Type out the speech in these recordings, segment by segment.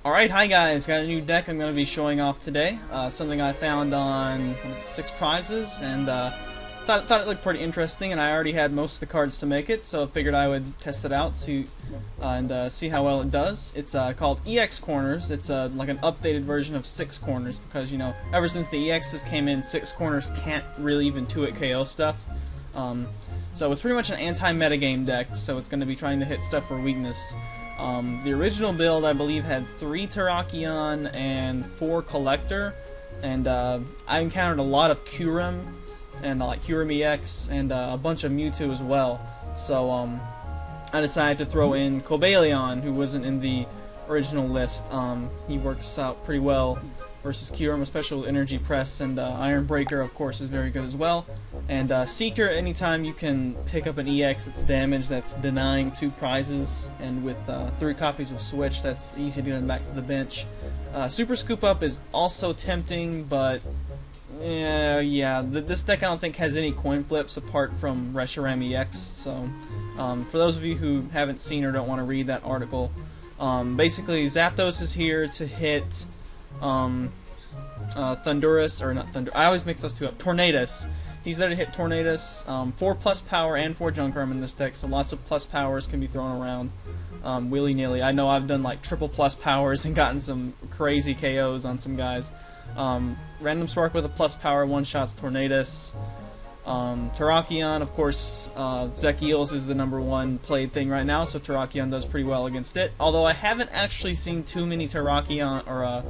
Alright, hi guys, got a new deck I'm going to be showing off today. Something I found on 6 prizes, and thought it looked pretty interesting, and I already had most of the cards to make it, so figured I would test it out, see how well it does. It's called EX Corners. It's like an updated version of 6 Corners, because, you know, ever since the EXs came in, 6 Corners can't really even 2-hit KO stuff. So it's pretty much an anti-metagame deck, so it's going to be trying to hit stuff for weakness. The original build, I believe, had 3 Terrakion and 4 Collector, and I encountered a lot of Kyurem, and like Kyurem EX, and a bunch of Mewtwo as well. So I decided to throw in Cobalion, who wasn't in the original list. He works out pretty well versus Kyurem, especially with Energy Press, and Iron Breaker, of course, is very good as well. And Seeker, anytime you can pick up an EX that's damaged, that's denying 2 prizes, and with 3 copies of Switch, that's easy to get them back to the bench. Super Scoop Up is also tempting, but this deck I don't think has any coin flips apart from Reshiram EX. So for those of you who haven't seen or don't want to read that article, basically Zapdos is here to hit Thundurus, or not Thunder. I always mix those two up. Tornadus. He's there to hit Tornadus. 4+ power and 4 Junkrum in this deck, so lots of plus powers can be thrown around willy-nilly. I know I've done like triple plus powers and gotten some crazy KOs on some guys. Random Spark with a plus power one-shots Tornadus. Terrakion, of course, ZekEels is the #1 played thing right now, so Terrakion does pretty well against it. Although I haven't actually seen too many Terrakion or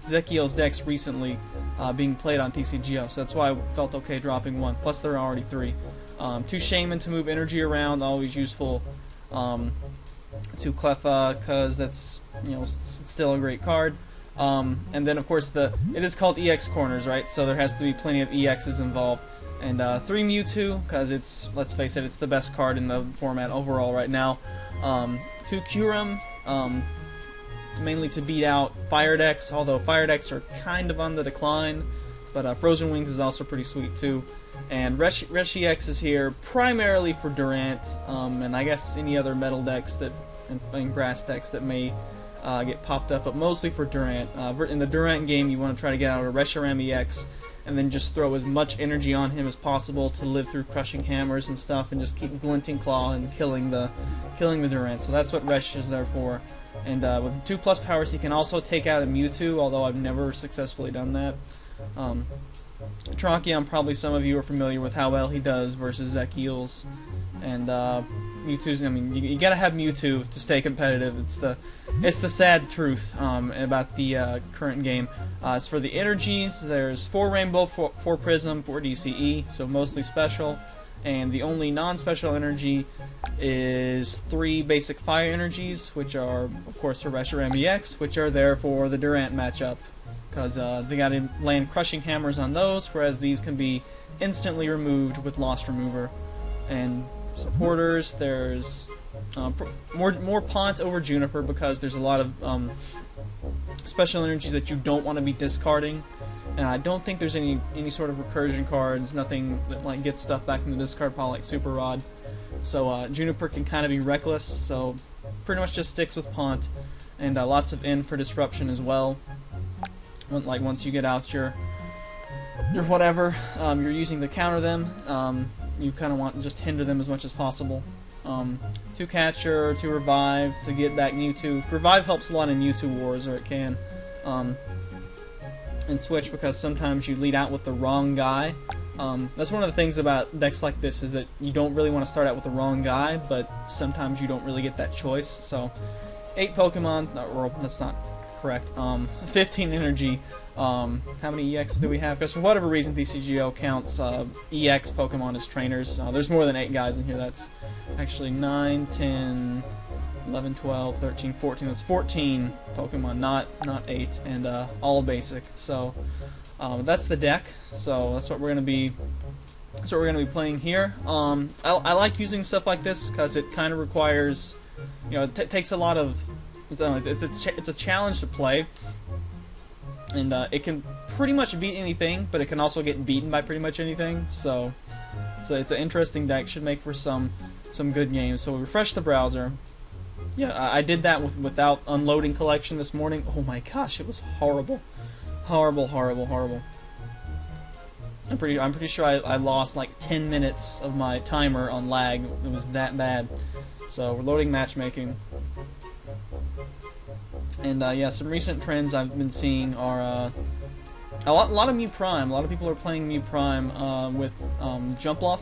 ZekEels decks recently being played on TCGO, so that's why I felt okay dropping 1. Plus, there are already 3. 2 Shaman to move energy around, always useful. 2 Cleffa, because that's, you know, it's still a great card. And then, of course, it is called EX Corners, right? So there has to be plenty of EXs involved. And 3 Mewtwo, because it's, let's face it, it's the best card in the format overall right now. 2 Kyurem, mainly to beat out Fire decks, although Fire decks are kind of on the decline. But Frozen Wings is also pretty sweet too. And Reshi X is here primarily for Durant, and I guess any other metal decks that and grass decks that may get popped up, but mostly for Durant. In the Durant game, you want to try to get out a Reshiram EX, and then just throw as much energy on him as possible to live through crushing hammers and stuff, and just keep Glinting Claw and killing the Durant. So that's what Resh is there for. And with 2+ powers, he can also take out a Mewtwo, although I've never successfully done that. Terrakion, probably some of you are familiar with how well he does versus ZekEels. And Mewtwo's, I mean, you gotta have Mewtwo to stay competitive. It's the sad truth about the current game. As for the energies, there's 4 Rainbow, 4 Prism, 4 DCE, so mostly special. And the only non-special energy is 3 basic fire energies, which are, of course, for Reshiram EX, which are there for the Durant matchup, because they gotta land crushing hammers on those, whereas these can be instantly removed with Lost Remover. And supporters, there's more Pont over Juniper, because there's a lot of special energies that you don't want to be discarding, and I don't think there's any sort of recursion cards, nothing that like gets stuff back in the discard pile like Super Rod. So Juniper can kind of be reckless, so pretty much just sticks with Pont, and lots of in for disruption as well. Like once you get out your whatever you're using to counter them, you kind of want to just hinder them as much as possible. 2 Catcher, 2 Revive to get back Mewtwo. Revive helps a lot in Mewtwo Wars, or it can. And Switch, because sometimes you lead out with the wrong guy. That's one of the things about decks like this, is that you don't really want to start out with the wrong guy, but sometimes you don't really get that choice. So 8 Pokemon, or that's not correct, 15 energy. How many EXs do we have? Because for whatever reason TCGO counts EX Pokemon as trainers. There's more than 8 guys in here. That's actually 9, 10, 11, 12, 13, 14. That's 14 Pokemon, not 8, and all basic. So that's the deck. So that's what we're gonna be playing here. I like using stuff like this because it kind of requires, you know, it takes a lot of. It's a challenge to play, and it can pretty much beat anything, but it can also get beaten by pretty much anything. So it's an interesting deck. Should make for some good games. So we refresh the browser, yeah, I did that without unloading collection this morning. Oh my gosh, it was horrible. Horrible, horrible, horrible. I'm pretty sure I lost like 10 minutes of my timer on lag. It was that bad. So we're loading matchmaking. And yeah, some recent trends I've been seeing are a lot of Mew Prime. A lot of people are playing Mew Prime with Jumpluff.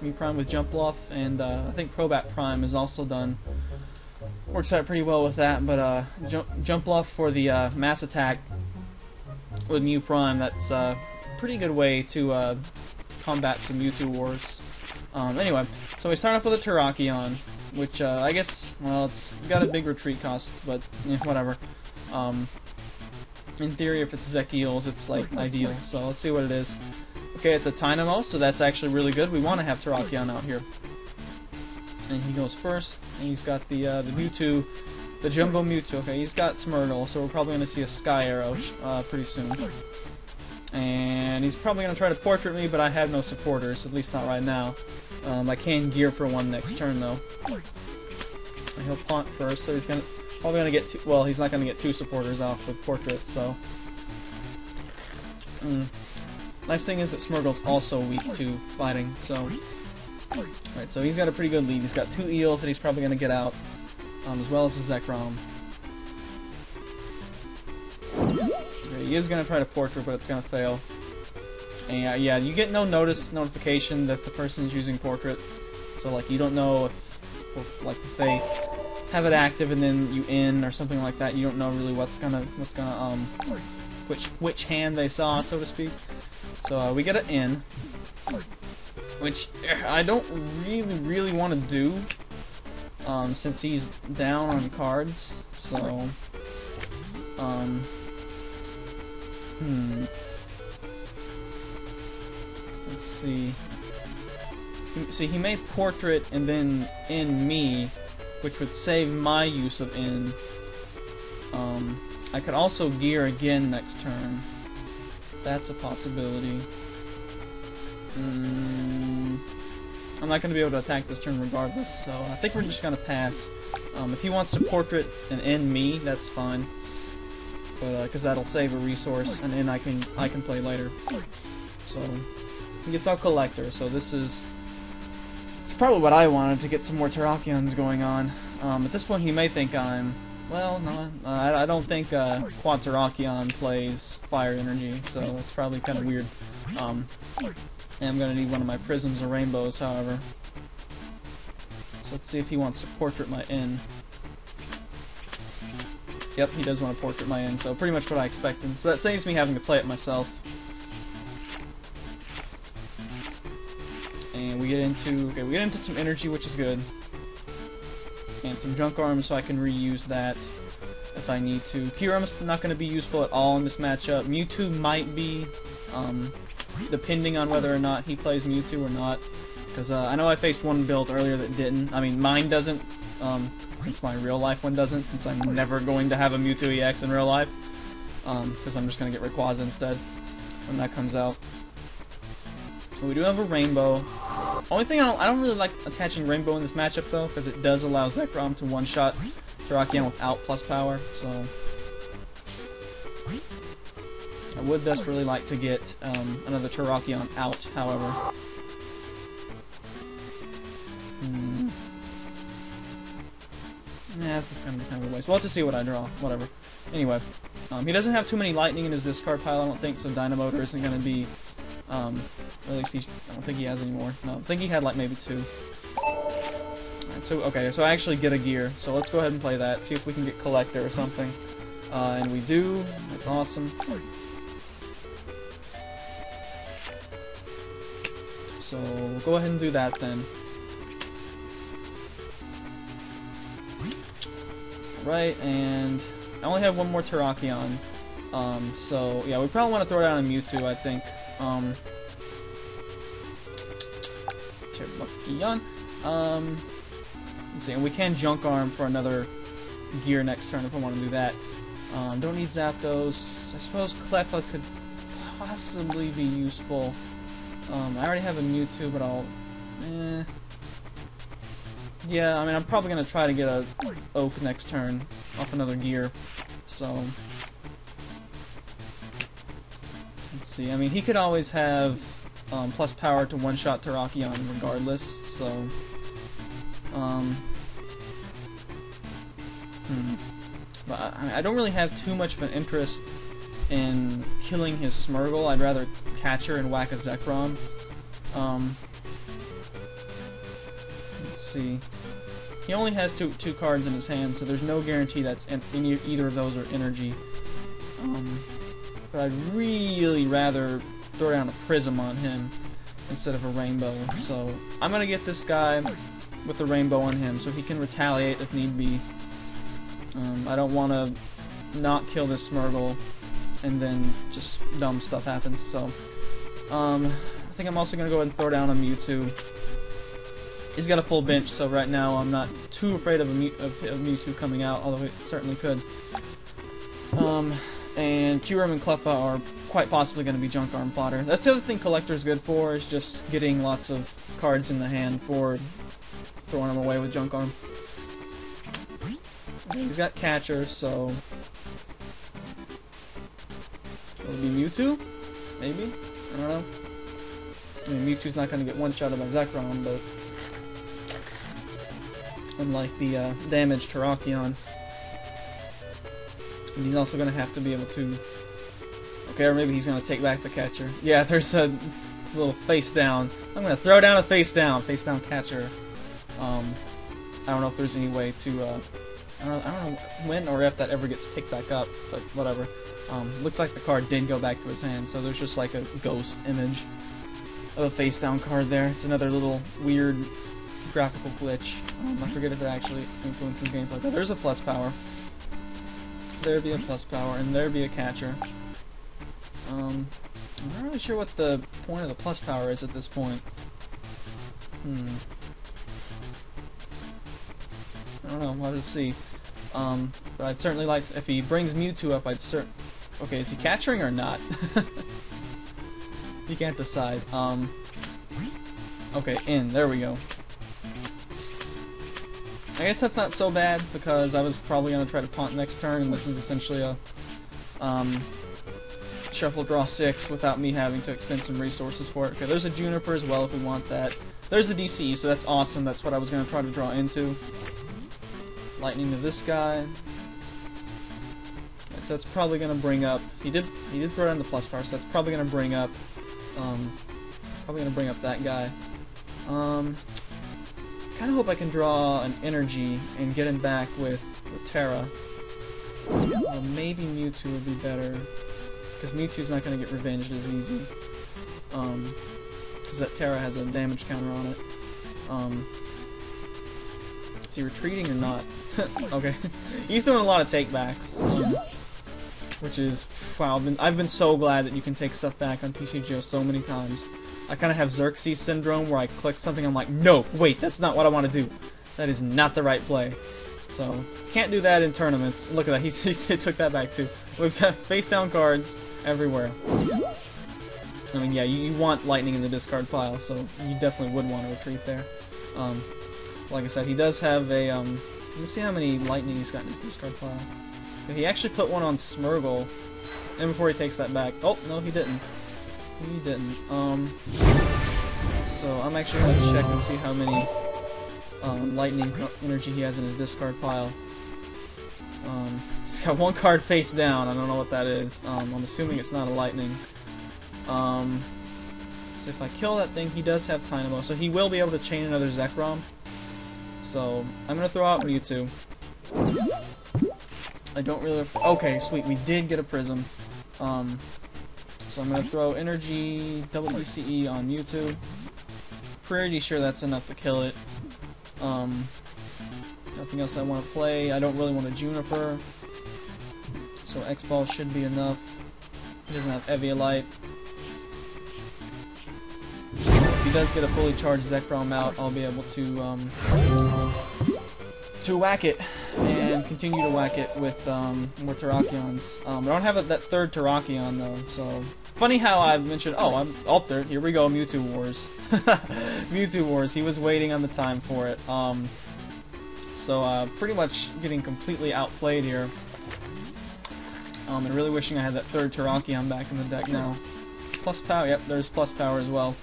Mew Prime with Jumpluff, and I think Crobat Prime is also done. Works out pretty well with that, but Jumpluff for the mass attack with Mew Prime, that's a pretty good way to combat some Mewtwo wars. Anyway, so we start off with a Terrakion, which I guess, well, it's got a big retreat cost, but whatever. In theory, if it's ZekEels, it's like ideal, so let's see what it is. Okay, it's a Tynamo, so that's actually really good. We want to have Terrakion out here. And he goes first, and he's got the Mewtwo, the Jumbo Mewtwo. Okay, he's got Smirtle, so we're probably going to see a Sky Arrow pretty soon. And he's probably going to try to portrait me, but I have no supporters, at least not right now. I can gear for one next turn, though. And he'll taunt first, so he's probably going to get two. Well, he's not going to get two supporters off with portraits, so. Nice thing is that Smirtle's also weak to fighting, so. Alright, so he's got a pretty good lead. He's got two Eels that he's probably going to get out, as well as a Zekrom. Okay, he is going to try to portrait, but it's going to fail. And yeah, you get no notification that the person is using portrait, so like you don't know if they have it active and then you in or something like that. You don't know really which hand they saw, so to speak. So we get an in, which I don't really want to do, since he's down on cards. So let's see. See, he made portrait and then in me, which would save my use of in. I could also gear again next turn. That's a possibility. I'm not going to be able to attack this turn regardless, so I think we're just going to pass. If he wants to portrait and end me, that's fine, but because that'll save a resource, and then I can play later. So he gets out Collector. So it's probably what I wanted, to get some more Terrakions going on. At this point, he may think I'm. Well, no, I don't think Quad Terrakion plays Fire Energy, so it's probably kind of weird. And I'm going to need one of my Prisms or Rainbows, however. So let's see if he wants to portrait my N. Yep, he does want to portrait my N, so pretty much what I expected. So that saves me having to play it myself. And we get into some energy, which is good. And some Junk Arms, so I can reuse that if I need to. Kyurem's not going to be useful at all in this matchup. Mewtwo might be, depending on whether or not he plays Mewtwo or not. Because I know I faced one build earlier that didn't. I mean, mine doesn't, since my real life one doesn't, since I'm never going to have a Mewtwo EX in real life. Because I'm just going to get Rayquaza instead when that comes out. So we do have a Rainbow. Only thing I don't really like attaching Rainbow in this matchup though, because it does allow Zekrom to one-shot Terrakion without plus power, so I would desperately like to get another Terrakion out, however. Yeah, that's gonna be kind of a waste. We'll have to see what I draw, whatever. Anyway, he doesn't have too many lightning in his discard pile, I don't think, so Dynamotor isn't gonna be or at least I don't think he has any more. No, I think he had like maybe two. Alright, so okay, so I actually get a gear. So let's go ahead and play that. See if we can get Collector or something. And we do. That's awesome. So we'll go ahead and do that then. Right, and I only have one more Terrakion. So yeah, we probably want to throw down a Mewtwo, I think. Terrakion. Let's see, and we can Junk Arm for another gear next turn if I want to do that. Don't need Zapdos. I suppose Cleffa could possibly be useful. I already have a Mewtwo, but I'll. Yeah, I mean, I'm probably gonna try to get a Oak next turn off another gear. So let's see. I mean, he could always have plus power to one-shot Terrakion regardless. So but I don't really have too much of an interest in killing his Smeargle. I'd rather catch her and whack a Zekrom. Let's see. He only has two cards in his hand, so there's no guarantee that's in either of those are energy. But I'd really rather throw down a Prism on him instead of a Rainbow. So I'm gonna get this guy with the Rainbow on him, so he can retaliate if need be. I don't want to not kill this Smeargle and then just dumb stuff happens. So I think I'm also gonna go ahead and throw down a Mewtwo. He's got a full bench, so right now I'm not too afraid of Mewtwo coming out, although it certainly could. And Kyurem and Cleffa are quite possibly going to be junk arm fodder. That's the other thing Collector's good for, is just getting lots of cards in the hand for throwing them away with junk arm. He's got Catcher, so it'll be Mewtwo? Maybe? I don't know. I mean, Mewtwo's not going to get one-shotted by Zekrom, but unlike the damaged Terrakion. And he's also going to have to be able to... Okay, or maybe he's going to take back the Catcher. Yeah, there's a little face down. I'm going to throw down a face down Catcher. I don't know if there's any way to... I don't know when or if that ever gets picked back up, but whatever. Looks like the card did go back to his hand, so there's just like a ghost image of a face down card there. It's another little weird graphical glitch. I forget if it actually influences gameplay, but there's a plus power. There be a plus power, and there be a Catcher. I'm not really sure what the point of the plus power is at this point. I don't know, we'll have to see. But I'd certainly like to, if he brings Mewtwo up, okay, is he catching or not? You can't decide. Okay, there we go. I guess that's not so bad, because I was probably going to try to punt next turn, and this is essentially a shuffle draw 6 without me having to expend some resources for it. Okay, there's a Juniper as well if we want that. There's a DCE, so that's awesome. That's what I was going to try to draw into. Lightning to this guy. So that's probably going to bring up... He did throw down the plus power, so that's probably going to bring up... that guy. Kind of hope I can draw an energy and get him back with Terra. Maybe Mewtwo would be better, because Mewtwo's not going to get revenged as easy. Because that Terra has a damage counter on it. Is he retreating or not? Okay. He's doing a lot of takebacks. Which is... Wow, I've been so glad that you can take stuff back on TCGO so many times. I kind of have Xerxes syndrome where I click something, I'm like, no, wait, that's not what I want to do. That is not the right play. So, can't do that in tournaments. Look at that, he took that back too. We've got face down cards everywhere. I mean, yeah, you want Lightning in the discard pile, so you definitely would want to retreat there. Like I said, he does have a, let me see how many Lightning he's got in his discard pile. He actually put one on Smeargle, and before he takes that back, oh, no, he didn't. He didn't. So I'm actually going to check and see how many lightning energy he has in his discard pile. He's got one card face down. I don't know what that is. I'm assuming it's not a lightning. So if I kill that thing, he does have Dynamo, so he will be able to chain another Zekrom. So I'm going to throw out Mewtwo. I don't really... Okay, sweet. We did get a Prism. So I'm going to throw Energy, double DCE on Mewtwo. Pretty sure that's enough to kill it. Nothing else I want to play. I don't really want a Juniper. So X-Ball should be enough. He doesn't have Eviolite. If he does get a fully charged Zekrom out, I'll be able to whack it. And continue to whack it with more Terrakions. I don't have that third Terrakion though, so... Funny how I've mentioned, oh, I'm here we go, Mewtwo Wars. Mewtwo Wars, he was waiting on the time for it. So pretty much getting completely outplayed here. And really wishing I had that third Terrakion back in the deck now. Plus power, yep, there's plus power as well.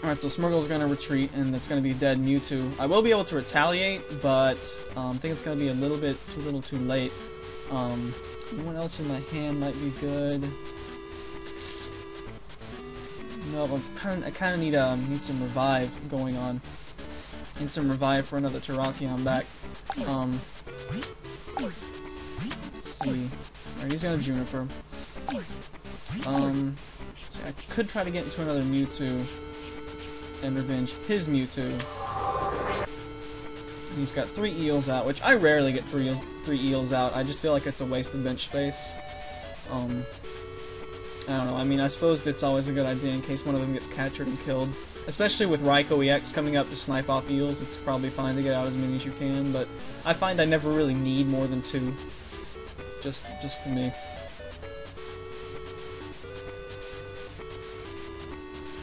Alright, so Smeargle's gonna retreat, and it's gonna be dead Mewtwo. I will be able to retaliate, but I think it's gonna be a little too late. Anyone else in my hand might be good. No, I kind of need some revive going on. Need some revive for another Terrakion back. Let's see. Alright, he's gonna Juniper. So I could try to get into another Mewtwo and revenge his Mewtwo. He's got 3 eels out, which I rarely get 3 eels out. I just feel like it's a waste of bench space. I don't know. I mean, I suppose it's always a good idea in case one of them gets captured and killed. Especially with Raikou EX coming up to snipe off eels, it's probably fine to get out as many as you can, but I find I never really need more than 2. Just for me.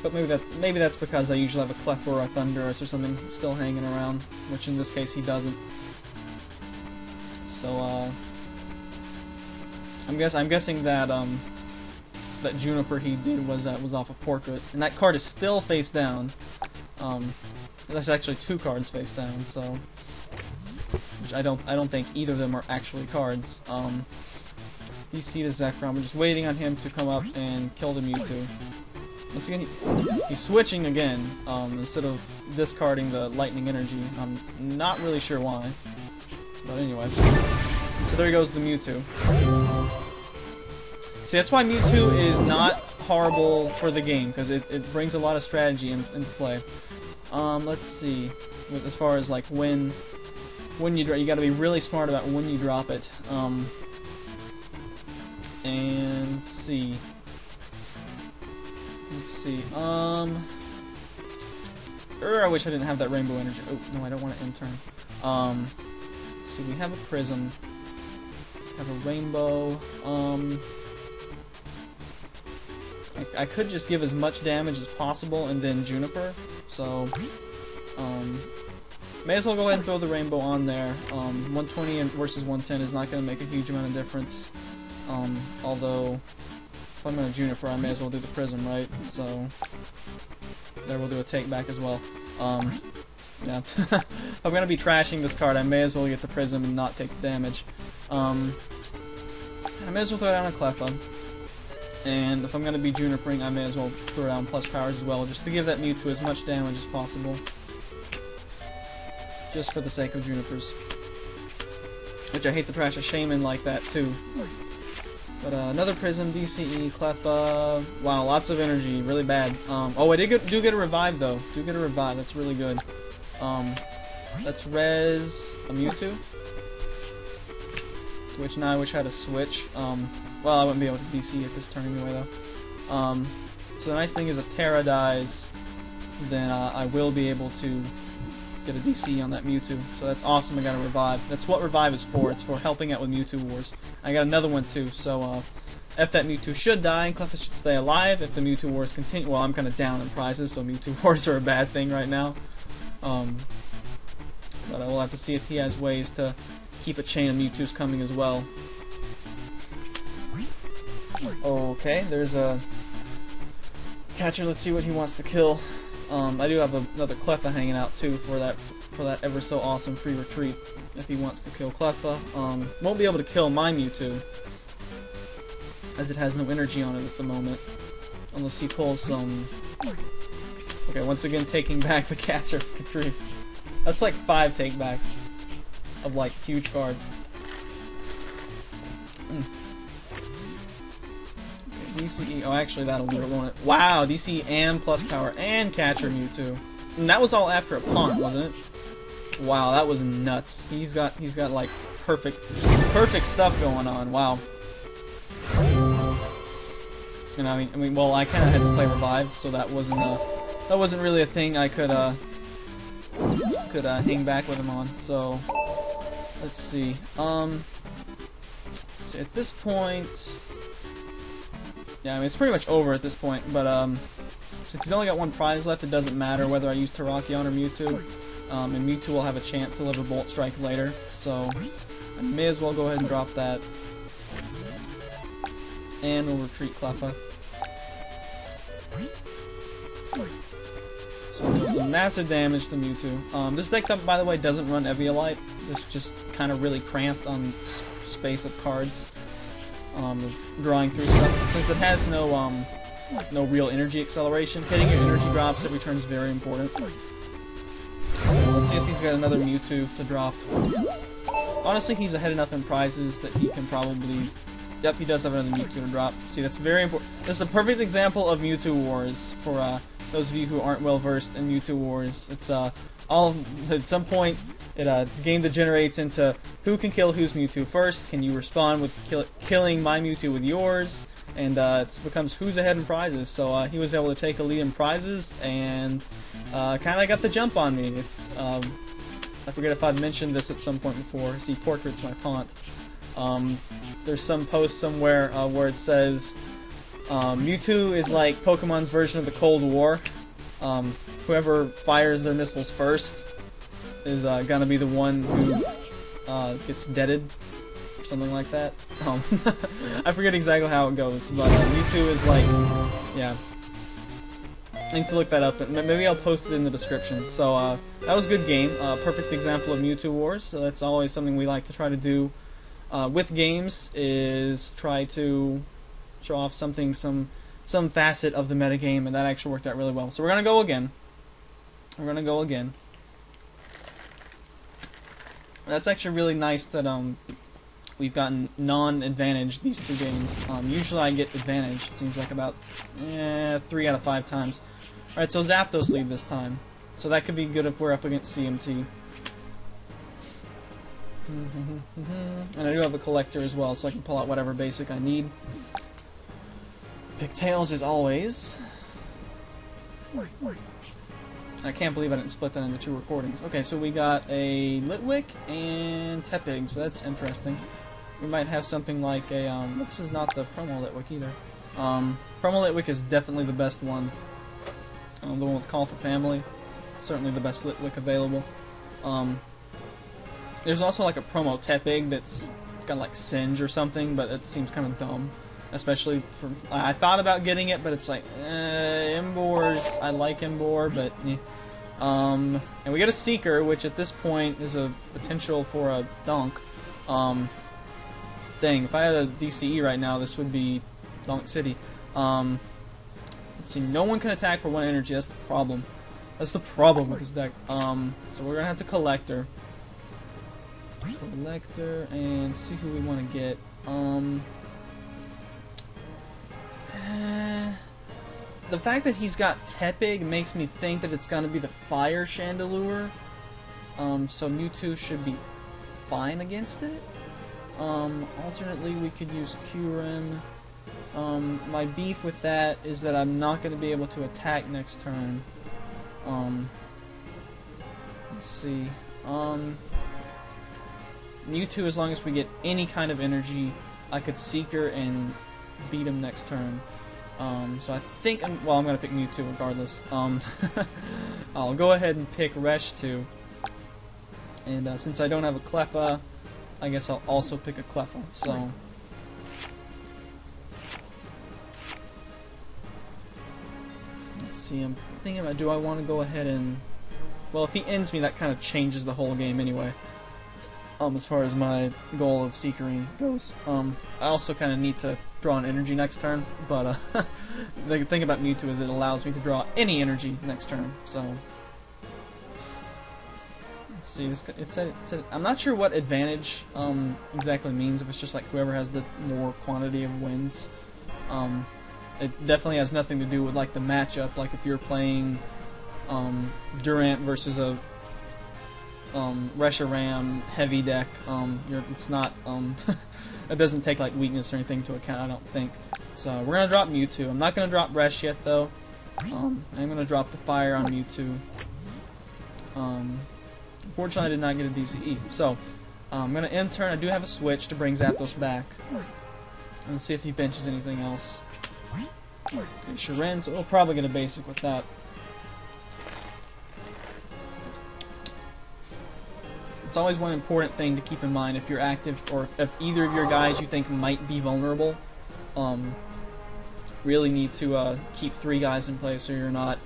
But maybe that's because I usually have a Clef or a Thundurus or something still hanging around, which in this case he doesn't. So I'm guessing that that Juniper he did was off a portrait, and that card is still face down. That's actually 2 cards face down, so which I don't think either of them are actually cards. DC to Zekrom. We're just waiting on him to come up and kill the Mewtwo. Once again, he's switching again, instead of discarding the lightning energy. I'm not really sure why. But anyway. So there goes the Mewtwo. See, that's why Mewtwo is not horrible for the game, because it brings a lot of strategy into play. Let's see. As far as like when you drop, you gotta be really smart about when you drop it. And let's see. I wish I didn't have that rainbow energy. Oh, no, I don't want to intern. Let's see, we have a prism. Have a rainbow. I could just give as much damage as possible and then Juniper. So, may as well go ahead and throw the rainbow on there. 120 versus 110 is not going to make a huge amount of difference. Although, if I'm going to Juniper, I may as well do the prism, right? So, there we'll do a take back as well. Yeah. If I'm going to be trashing this card, I may as well get the prism and not take the damage. I may as well throw down a Cleffa. And if I'm going to be Junipering, I may as well throw down plus powers as well, just to give that Mewtwo as much damage as possible. Just for the sake of Junipers. Which I hate to trash a Shaman like that, too. But another Prism, DCE, Cleffa. Wow, lots of energy, really bad. Oh, I do get a revive though. Do get a revive. That's really good. Let's res a Mewtwo. Which now I wish I had a switch. Well, I wouldn't be able to DC at this turn anyway though. So the nice thing is if Terra dies, then I will be able to get a DC on that Mewtwo. So that's awesome. I got a revive. That's what revive is for. It's for helping out with Mewtwo Wars. I got another one too. So if that Mewtwo should die, Cleffa should stay alive. If the Mewtwo Wars continue, well, I'm kind of down in prizes, so Mewtwo Wars are a bad thing right now. But I will have to see if he has ways to keep a chain of Mewtwo's coming as well. Okay, there's a catcher. Let's see what he wants to kill. I do have another Cleffa hanging out too for that ever so awesome free retreat. If he wants to kill Cleffa, won't be able to kill my Mewtwo as it has no energy on it at the moment, unless he pulls some. Okay, once again taking back the catcher retreat. That's like 5 takebacks of like huge cards. DCE, oh actually that'll do it, won't it? Wow, DCE and plus power and catcher Mewtwo. And that was all after a punt, wasn't it? Wow, that was nuts. He's got like perfect stuff going on. Wow. And I mean, well, I kind of had to play revive, so that wasn't really a thing I could hang back with him on. So let's see. So at this point. Yeah, I mean, it's pretty much over at this point, but since he's only got 1 prize left, it doesn't matter whether I use Terrakion or Mewtwo. and Mewtwo will have a chance to deliver Volt Strike later, so I may as well go ahead and drop that. And we'll retreat Cleffa. So we'll do some massive damage to Mewtwo. This deck, by the way, doesn't run Eviolite. It's just kind of really cramped on space of cards. Drawing through stuff. Since it has no real energy acceleration, hitting your energy drops every turn is very important. So let's see if he's got another Mewtwo to drop. Honestly, he's ahead enough in prizes that he can probably... Yep, he does have another Mewtwo to drop. See, that's very important. This is a perfect example of Mewtwo Wars for those of you who aren't well versed in Mewtwo Wars. It's all at some point the game degenerates into who can kill whose Mewtwo first. Can you respond with killing my Mewtwo with yours? And it becomes who's ahead in prizes. So he was able to take a lead in prizes and kind of got the jump on me. It's I forget if I've mentioned this at some point before. See, Portrait's my font. There's some post somewhere where it says Mewtwo is like Pokemon's version of the Cold War. Whoever fires their missiles first is gonna be the one who gets deaded, or something like that. I forget exactly how it goes, but Mewtwo is like, yeah. I need to look that up, and maybe I'll post it in the description. So that was a good game, perfect example of Mewtwo Wars. So that's always something we like to try to do with games, is try to show off something, some facet of the metagame, and that actually worked out really well. So we're gonna go again. We're gonna go again. That's actually really nice that we've gotten non-advantage these two games. Usually I get advantage. It seems like about 3 out of 5 times. All right, so Zapdos lead this time. So that could be good if we're up against CMT. And I do have a collector as well, so I can pull out whatever basic I need. Pick Tails as always. I can't believe I didn't split that into 2 recordings. Okay, so we got a Litwick and Tepig, so that's interesting. We might have something like a, this is not the promo Litwick either. Promo Litwick is definitely the best one. The one with Call for Family. Certainly the best Litwick available. There's also like a promo Tepig that's got like Singe or something, but it seems kind of dumb. Especially for... I thought about getting it, but it's like, Emboar's... I like Emboar, but... and we get a Seeker, which at this point is a potential for a Dunk. Dang, if I had a DCE right now, this would be Dunk City. Let's see, no one can attack for 1 energy, that's the problem. That's the problem with this deck. So we're gonna have to Collector. Collector, and see who we want to get. The fact that he's got Tepig makes me think that it's going to be the Fire Chandelure. So Mewtwo should be fine against it. Alternately, we could use Kyurem. My beef with that is that I'm not going to be able to attack next turn. Let's see. Mewtwo, as long as we get any kind of energy, I could Seeker and beat him next turn. So I think I'm going to pick Mewtwo regardless. I'll go ahead and pick Resh too. And since I don't have a Cleffa, I guess I'll also pick a Cleffa. So let's see. I'm thinking about, do I want to go ahead and... Well, if he ends me, that kind of changes the whole game anyway. As far as my goal of Seekering goes. I also kind of need to draw an energy next turn, but the thing about Mewtwo is it allows me to draw any energy next turn, so... Let's see, it said, I'm not sure what advantage exactly means, if it's just like whoever has the more quantity of wins. It definitely has nothing to do with like the matchup, like if you're playing Durant versus a Reshiram heavy deck, it's not, it doesn't take like weakness or anything into account, I don't think. So we're gonna drop Mewtwo. I'm not gonna drop Resh yet though. I'm gonna drop the Fire on Mewtwo. Unfortunately, I did not get a DCE. So I'm gonna end turn. I do have a switch to bring Zapdos back. Let's see if he benches anything else. Okay, Sharen's, we'll probably get a basic with that. It's always one important thing to keep in mind if you're active, or if either of your guys you think might be vulnerable. Really need to keep 3 guys in play so you're not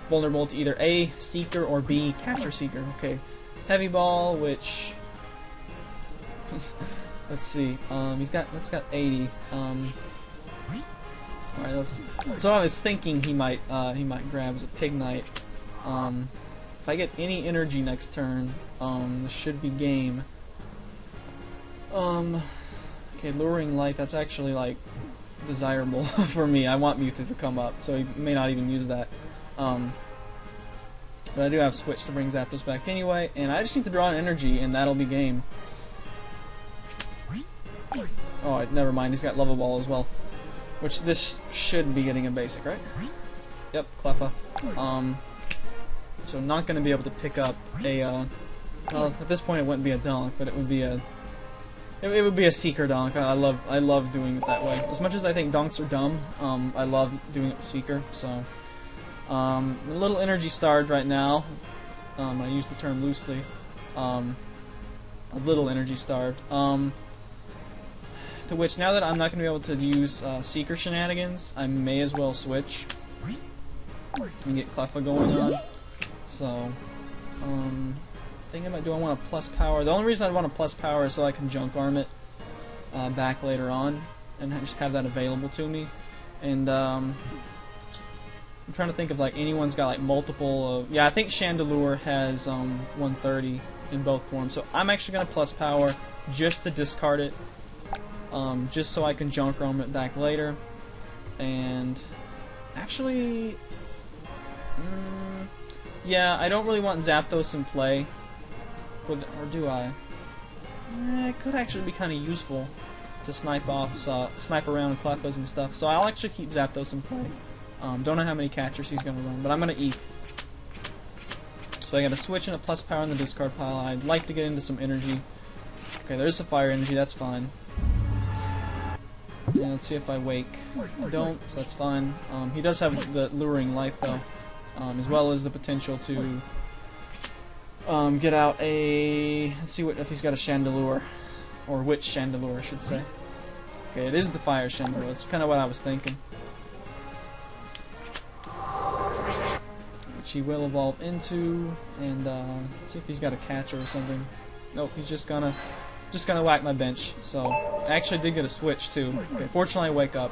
vulnerable to either A, Seeker, or B, Catcher Seeker. Okay, Heavy Ball, which let's see, that's got 80. Alright, so I was thinking he might grab as a Pig Knight. If I get any energy next turn, this should be game. Okay, Luring Light, that's actually like desirable for me. I want Mewtwo to come up, so he may not even use that. But I do have Switch to bring Zapdos back anyway, and I just need to draw an energy, and that'll be game. Oh, never mind, he's got Level Ball as well. Which this should be getting a basic, right? Yep, Cleffa. So not going to be able to pick up a, well, at this point it wouldn't be a Donk, but it would be a, it would be a Seeker Donk. I love doing it that way. As much as I think Donks are dumb, I love doing it with Seeker, so. A little energy starved right now. I use the term loosely. A little energy starved. To which, now that I'm not going to be able to use Seeker shenanigans, I may as well switch and get Cleffa going on. So, thinking about, do I want a plus power? The only reason I want a plus power is so I can junk arm it back later on and just have that available to me. And I'm trying to think of like anyone's got like multiple. Yeah, I think Chandelure has 130 in both forms. So I'm actually gonna plus power just to discard it, just so I can junk arm it back later. And actually, yeah, I don't really want Zapdos in play for the, or do I? It could actually be kind of useful to snipe off, snipe around Cleffas and stuff. So I'll actually keep Zapdos in play. Don't know how many catchers he's going to run, but I'm going to eat. So I got to switch in a plus power in the discard pile. I'd like to get into some energy. Okay, there's the fire energy, that's fine. Yeah, let's see if I wake. I don't, so that's fine. He does have the luring life though, as well as the potential to get out a. Let's see what if he's got a Chandelure, or which Chandelure I should say. Okay, it is the fire Chandelure. That's kind of what I was thinking. Which he will evolve into, and let's see if he's got a catcher or something. Nope, he's just gonna whack my bench. So I actually did get a switch too. Okay, fortunately I wake up.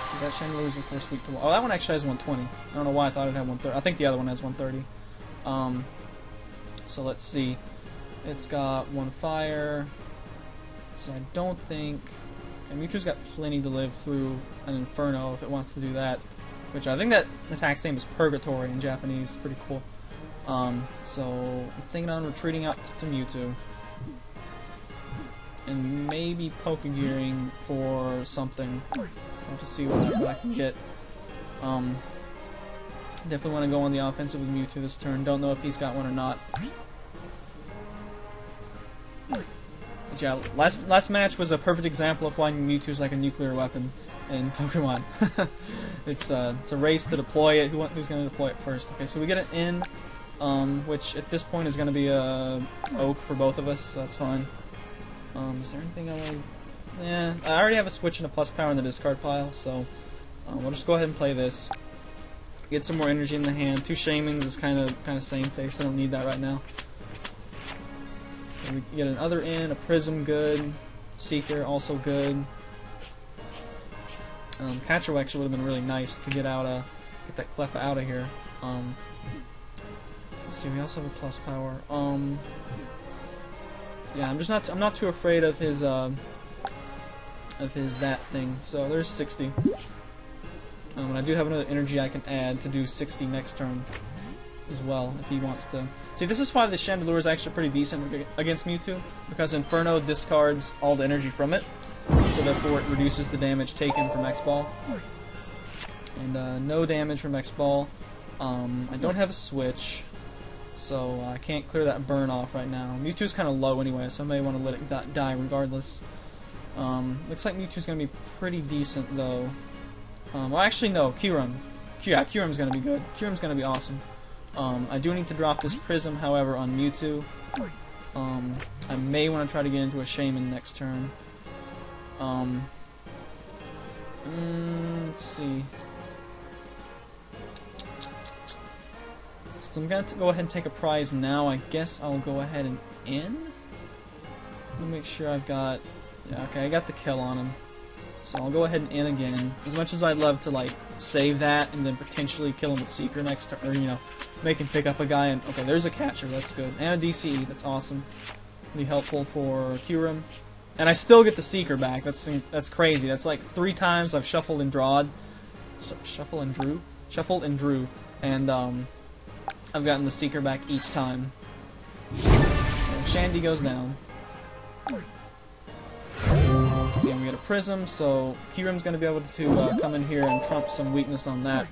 So that Chandelure is of course weak to. Oh, that one actually has 120. I don't know why I thought it had 130. I think the other one has 130. So let's see. It's got 1 fire. So I don't think. And Mewtwo's got plenty to live through an Inferno if it wants to do that. Which I think that attack's name is Purgatory in Japanese. Pretty cool. So I'm thinking on retreating out to Mewtwo. And maybe Pokegearing for something. I'll just see what I can get. Definitely want to go on the offensive with Mewtwo this turn. Don't know if he's got one or not. But yeah, last match was a perfect example of why Mewtwo's like a nuclear weapon in Pokemon. It's a race to deploy it. Who's going to deploy it first? Okay, so we get an in, which at this point is going to be a Oak for both of us, so that's fine. Is there anything I want? Yeah, I already have a switch and a plus power in the discard pile, so we'll just go ahead and play this. Get some more energy in the hand. 2 Shamans is kind of same face. I don't need that right now. And we get another in, a Prism good, Seeker also good. Catcher actually would have been really nice to get out, get that Cleffa out of here. Let's see, we also have a plus power. Yeah, I'm not too afraid of his that thing. So there's 60. And I do have another energy I can add to do 60 next turn as well, if he wants to. See, this is why the Chandelure is actually pretty decent against Mewtwo, because Inferno discards all the energy from it, so therefore it reduces the damage taken from X-Ball. And no damage from X-Ball. I don't have a switch, so I can't clear that burn off right now. Mewtwo's kind of low anyway, so I may want to let it die regardless. Looks like Mewtwo's going to be pretty decent though. Well, actually, no. Kyurem. Yeah, Kyurem's going to be good. Kyurem's going to be awesome. I do need to drop this Prism, however, on Mewtwo. I may want to try to get into a Shaman next turn. Let's see. So I'm going to go ahead and take a prize now. I guess I'll go ahead and in. Let me make sure I've got... Yeah, okay, I got the kill on him. So I'll go ahead and in again. As much as I'd love to, like, save that and then potentially kill him with Seeker next turn, or, you know, make him pick up a guy and... Okay, there's a catcher, that's good. And a DCE, that's awesome. Be helpful for Kyurem. And I still get the Seeker back. That's crazy. That's like 3 times I've shuffled and drawed. Shuffled and drew. And, I've gotten the Seeker back each time. And Shandy goes down. Again, we get a Prism, so Kyurem's going to be able to come in here and trump some weakness on that.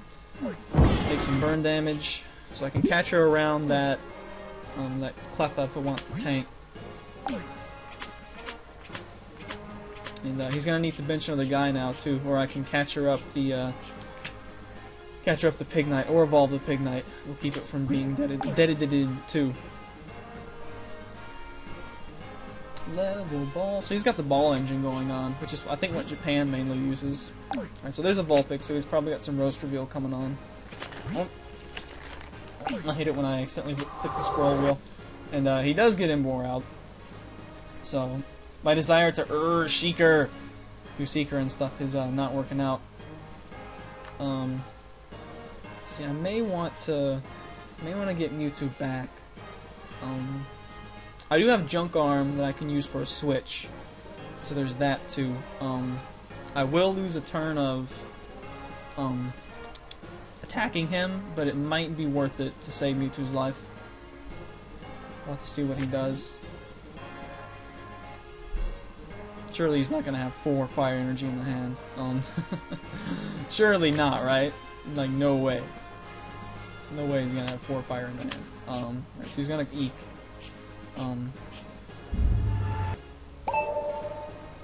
Take some burn damage, so I can catch her around that that Cleffa if it wants to tank. And he's going to need to bench another guy now too, or I can catch her up the Pig Knight, or evolve the Pig Knight. We'll keep it from being deaded too. Level ball. So he's got the ball engine going on, which is I think what Japan mainly uses. Alright, so there's a Vulpix, so he's probably got some Roast Reveal coming on. Oh. I hate it when I accidentally click the scroll wheel. And he does get Emboar out. So my desire to Seeker do Seeker and stuff is not working out. See, I may want to get Mewtwo back. I do have Junk Arm that I can use for a switch, so there's that too. I will lose a turn of attacking him, but it might be worth it to save Mewtwo's life. We'll have to see what he does. Surely he's not going to have 4 fire energy in the hand. Surely not, right? Like, no way. No way he's going to have 4 fire in the hand. Right, so he's going to Eek.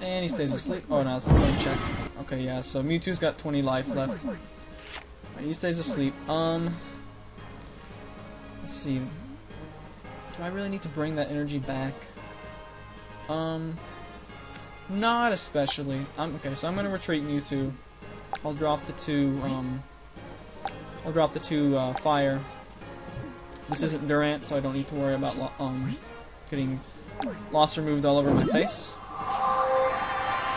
And he stays asleep. Oh no, it's a brain check. Okay, yeah, so Mewtwo's got 20 life left. Right, he stays asleep. Let's see. Do I really need to bring that energy back? Not especially. Okay, so I'm gonna retreat Mewtwo. I'll drop the 2, fire. This isn't Durant, so I don't need to worry about getting loss removed all over my face.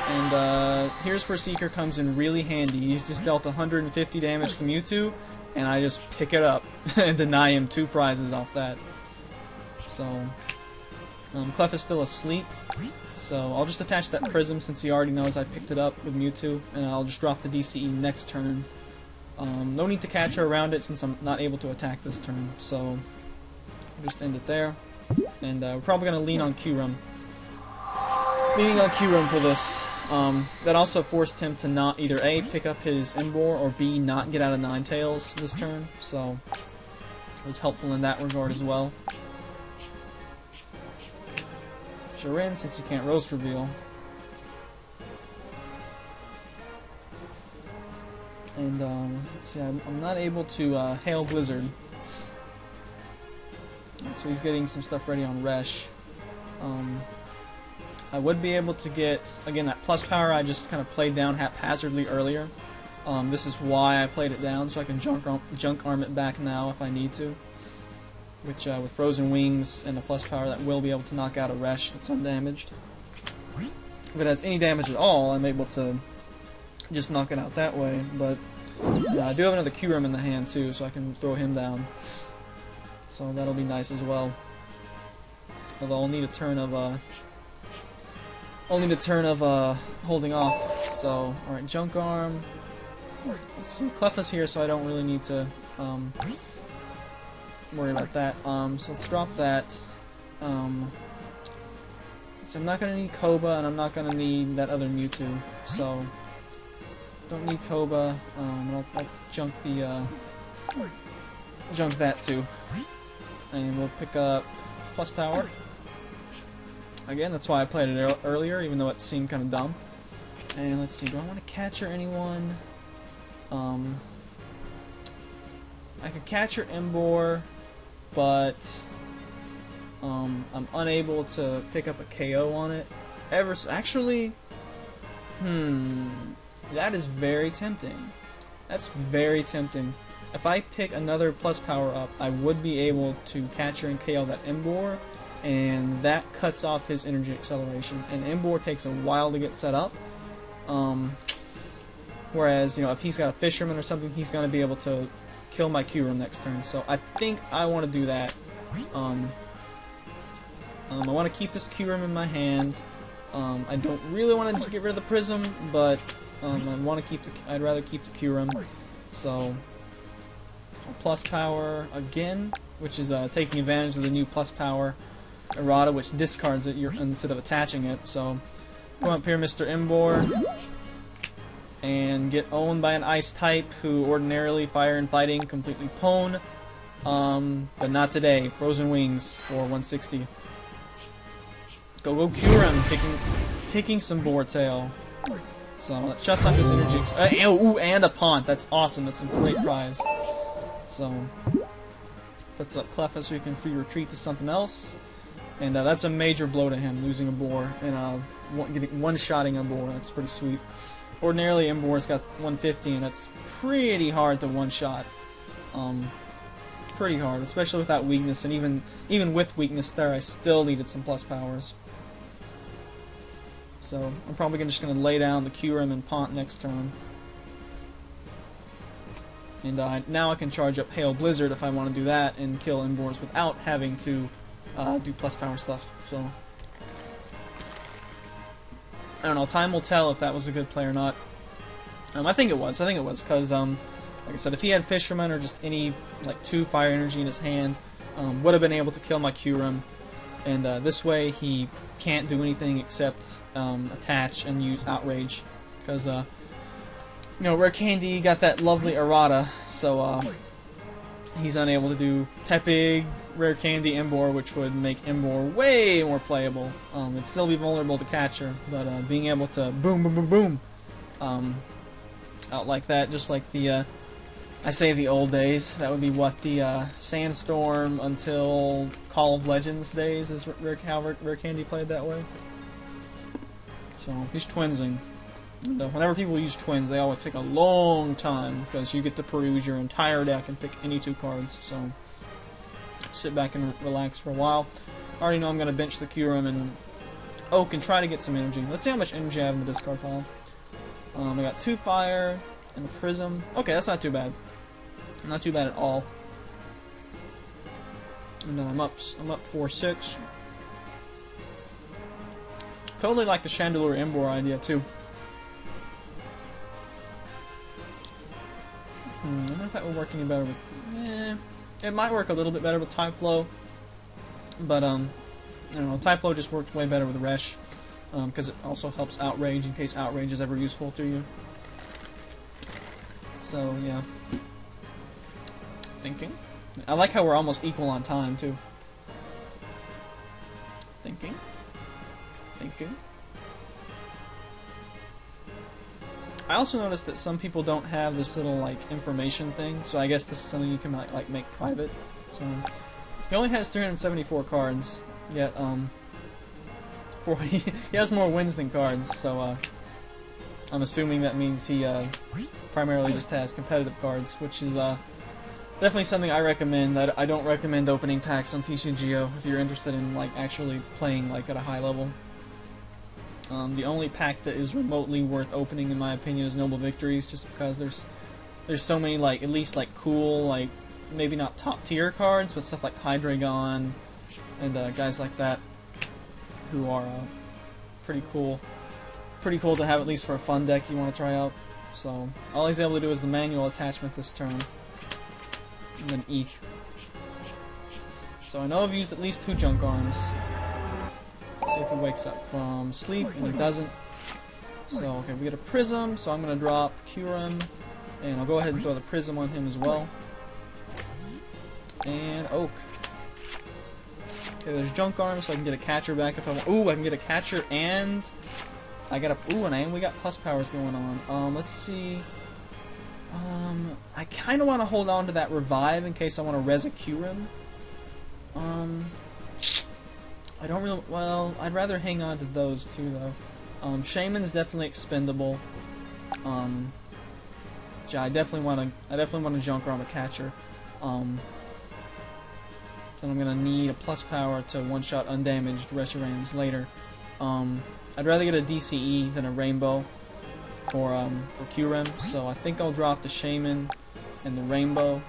And here's where Seeker comes in really handy. He's just dealt 150 damage to Mewtwo, and I just pick it up and deny him 2 prizes off that. So, Clef is still asleep, so I'll just attach that Prism since he already knows I picked it up with Mewtwo, and I'll just drop the DCE next turn. No need to catch her around it since I'm not able to attack this turn, so I'll just end it there. And we're probably going to lean on Kyurem. Leaning on Kyurem for this. That also forced him to not either A, pick up his Emboar, or B, not get out of Ninetales this turn, so it was helpful in that regard as well. Shirin, since you can't Roast Reveal. And let's see, I'm not able to Hail Blizzard. So he's getting some stuff ready on Resh. I would be able to get, again, that plus power I just kind of played down haphazardly earlier. This is why I played it down, so I can junk arm it back now if I need to. Which, with Frozen Wings and the plus power, that will be able to knock out a Resh that's undamaged. If it has any damage at all, I'm able to just knock it out that way. But I do have another Kyurem in the hand too, so I can throw him down. So that'll be nice as well. Although I'll need a turn of holding off. So alright, Junk Arm. Let's see, Cleffa's here, so I don't really need to worry about that. So let's drop that. So I'm not gonna need Koba, and I'm not gonna need that other Mewtwo. So don't need Koba. I'll junk the junk that too. And we'll pick up plus power. Again, that's why I played it earlier, even though it seemed kind of dumb. And let's see, do I want to catcher anyone? I could catcher Emboar. but I'm unable to pick up a KO on it. Actually, that is very tempting. That's very tempting. If I pick another plus power up, I would be able to capture and KO that Emboar, and that cuts off his energy acceleration. And Emboar takes a while to get set up. Whereas, you know, if he's got a Fisherman or something, he's going to be able to kill my Kyurem next turn. So I think I want to do that. I want to keep this Kyurem in my hand. I don't really want to get rid of the Prism, but I'd rather keep the Kyurem. So plus power again, which is taking advantage of the new plus power errata, which discards it instead of attaching it. So come up here, Mr. Emboar, and get owned by an ice type who ordinarily fire and fighting completely pwn, but not today. Frozen Wings for 160. Go Kyurem, picking some Boartail. So that shuts off his energy. Ooh, and a Pont. That's awesome. That's a great prize. So puts up Cleffa so he can free retreat to something else. And that's a major blow to him, losing a Boar and getting one-shotting a Boar. That's pretty sweet. Ordinarily, Emboar's got 150, and that's pretty hard to one-shot. Pretty hard, especially without weakness. And even with weakness there, I still needed some plus powers. So I'm probably just going to lay down the Kyurem and Pont next turn. And now I can charge up Hail Blizzard if I want to do that and kill Emboars without having to do plus power stuff. So I don't know. Time will tell if that was a good play or not. I think it was. Because like I said, if he had Fisherman or just any like 2 fire energy in his hand, would have been able to kill my Kyurem. And this way he can't do anything except attach and use Outrage. Because, you know, Rare Candy got that lovely errata, so he's unable to do Tepig, Rare Candy, Emboar, which would make Emboar way more playable. It'd still be vulnerable to Catcher, but being able to boom, boom, boom, boom, out like that, just like the, I say the old days, that would be what, the Sandstorm until Call of Legends days, is how Rare Candy played that way. So, he's twinsing. And, whenever people use twins, they always take a long time, because you get to peruse your entire deck and pick any 2 cards, so sit back and relax for a while. I already know I'm going to bench the Kyurem and Oak and try to get some energy. Let's see how much energy I have in the discard pile. I got 2 fire and a Prism. Okay, that's not too bad. Not too bad at all. And I'm up 4-6. Totally like the Chandelure Emboar idea too. I don't know if that would work any better with... it might work a little bit better with Typhlow. But, I don't know, Typhlow just works way better with Resh. Because it also helps Outrage in case Outrage is ever useful to you. So, yeah. Thinking. I like how we're almost equal on time, too. Thinking. I also noticed that some people don't have this little, like, information thing, so I guess this is something you can, like make private. So, he only has 374 cards, yet, he has more wins than cards, so, I'm assuming that means he, primarily just has competitive cards, which is, definitely something I recommend. That I don't recommend opening packs on TCGO if you're interested in like actually playing like at a high level. The only pack that is remotely worth opening, in my opinion, is Noble Victories, just because there's so many like at least like cool, like maybe not top tier cards, but stuff like Hydreigon and guys like that who are pretty cool. Pretty cool to have at least for a fun deck you want to try out. So all he's able to do is the manual attachment this turn. And then ETH. So I know I've used at least 2 Junk Arms. Let's see if he wakes up from sleep, and he doesn't. So, okay, we get a Prism, so I'm going to drop Kyurem, and I'll go ahead and throw the Prism on him as well. And Oak. Okay, there's Junk Arms, so I can get a Catcher back if I want. Ooh, I can get a Catcher, and I got a... Ooh, and we got plus powers going on. Let's see... I kind of want to hold on to that Revive in case I want to res a Kyurem. I don't really. Well, I'd rather hang on to those two though. Shaman's definitely expendable. Yeah, I definitely want to Junker on the catcher. Then I'm gonna need a plus power to one-shot undamaged Reshurams later. I'd rather get a DCE than a Rainbow for Kyurem, so I think I'll drop the Shaman and the Rainbow.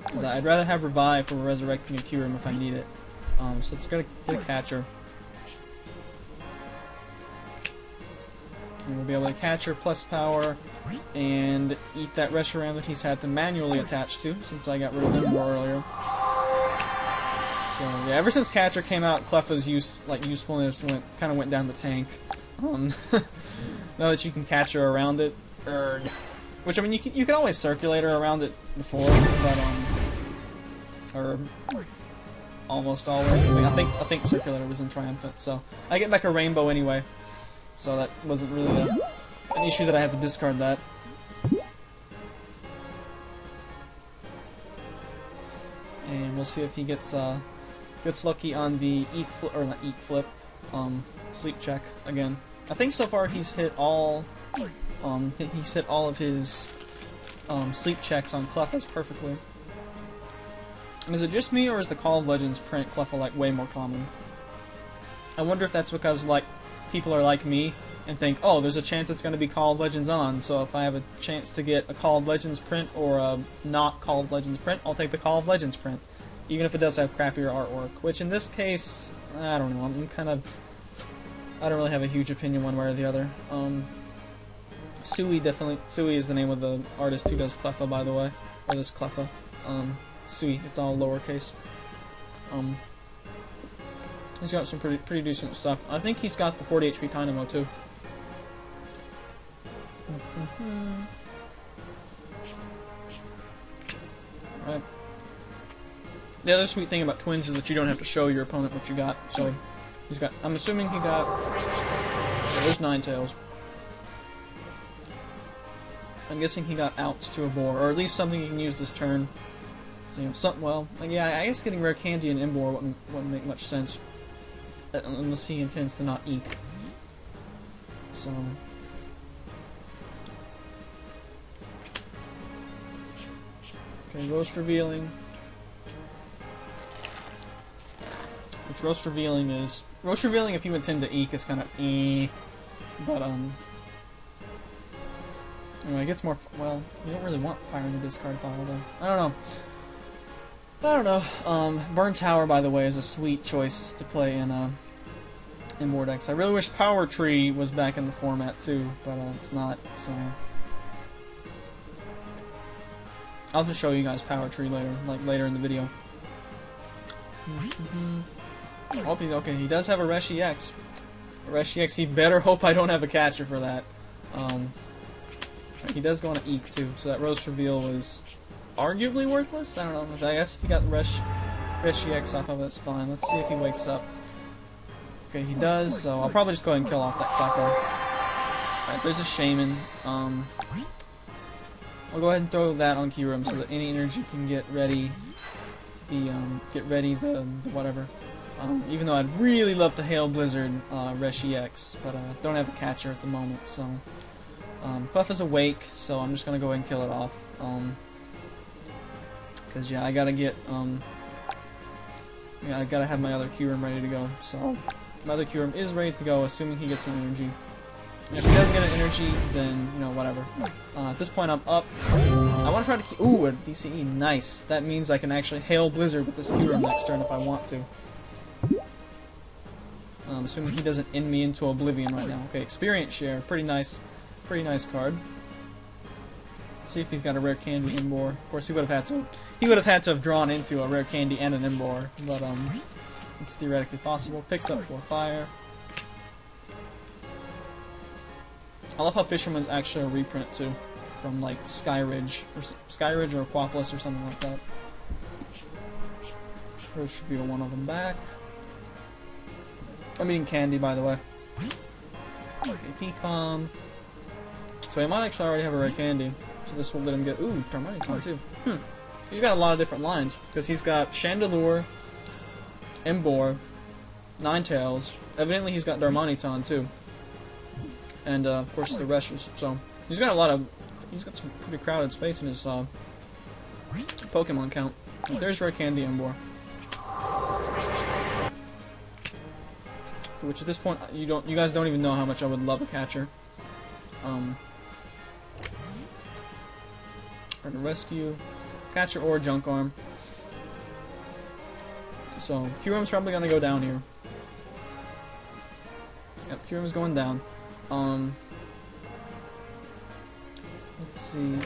Cause I'd rather have Revive for resurrecting a Kyurem if I need it. So let's get a catcher. And we'll be able to catcher plus power and eat that Reshiram that he's had to manually attach to since I got rid of him more earlier. So yeah, ever since catcher came out, Cleffa's usefulness kind of went down the tank. Now that you can catcher around it, which I mean you can always circulate her around it before, but or almost always. I think circulator was in triumphant, so I get back a Rainbow anyway. So that wasn't really an issue that I had to discard that. And we'll see if he gets lucky on the Eek flip, or not Eek flip, sleep check again. I think so far he's hit all of his sleep checks on Cleffa's perfectly. And is it just me, or is the Call of Legends print Cleffa like way more common? I wonder if that's because like people are like me and think, oh, there's a chance it's going to be Call of Legends on, so if I have a chance to get a Call of Legends print or a not Call of Legends print, I'll take the Call of Legends print, even if it does have crappier artwork. Which in this case, I don't know. I don't really have a huge opinion one way or the other. Sui is the name of the artist who does Cleffa, by the way, or this Cleffa. Sui, it's all lowercase. He's got some pretty decent stuff. I think he's got the 40 HP Dynamo too. Alright. The other sweet thing about twins is that you don't have to show your opponent what you got. So he's got. I'm assuming he got. There's Ninetales. I'm guessing he got outs to a boar, or at least something you can use this turn. So, you know, something. Well, yeah, I guess getting rare candy and Emboar wouldn't make much sense. Unless he intends to not eat. So. Okay, Roast Revealing. Which Roast Revealing is. Roast Revealing, if you intend to eek, is kind of But, anyway, it gets more. Well, you don't really want fire in the discard pile, though. I don't know. Burn Tower, by the way, is a sweet choice to play in board decks. I really wish Power Tree was back in the format too, but it's not. So I'll just show you guys Power Tree later in the video. Oh, okay, he does have a Reshi X. He better hope I don't have a catcher for that. He does go on an Eek too, so that Roast Reveal was arguably worthless. I don't know. I guess if he got Reshi X off of it, that's fine. Let's see if he wakes up. Okay, he does, so I'll probably just go ahead and kill off that Kleffer. Alright, there's a Shaman. I'll go ahead and throw that on Kyurem so that any energy can get ready the whatever. Even though I'd really love to Hail Blizzard Reshi X, but don't have a catcher at the moment, so Clef is awake, so I'm just gonna go ahead and kill it off. Cause yeah, I gotta get I gotta have my other Kyurem ready to go. So my other Kyurem is ready to go, assuming he gets an energy. And if he doesn't get an energy, then you know whatever. At this point, I'm up. I want to try to keep. Ooh, a DCE, nice. That means I can actually Hail Blizzard with this Kyurem next turn if I want to. Assuming he doesn't end me into oblivion right now. Okay, experience share, pretty nice card. See if he's got a rare candy Emboar. Of course, he would have had to have drawn into a rare candy and an Emboar, but it's theoretically possible. Picks up 4 fire. I love how Fisherman's actually a reprint too, from like Skyridge or Aquapolis or something like that. Roast Reveal one of them back. I'm eating candy, by the way. Okay, P-Com. So he might actually already have a rare candy, so this will let him get. Ooh, Termite too. He's got a lot of different lines, because he's got Chandelure, Emboar, Ninetales. Evidently he's got Darmanitan too. And of course the Reshers. So he's got some pretty crowded space in his Pokemon count. There's Rare Candy Emboar. Which at this point you guys don't even know how much I would love a catcher. Or to rescue catcher or junk arm. So Kyurem's probably gonna go down here. Yep, Kyurem's going down. Let's see.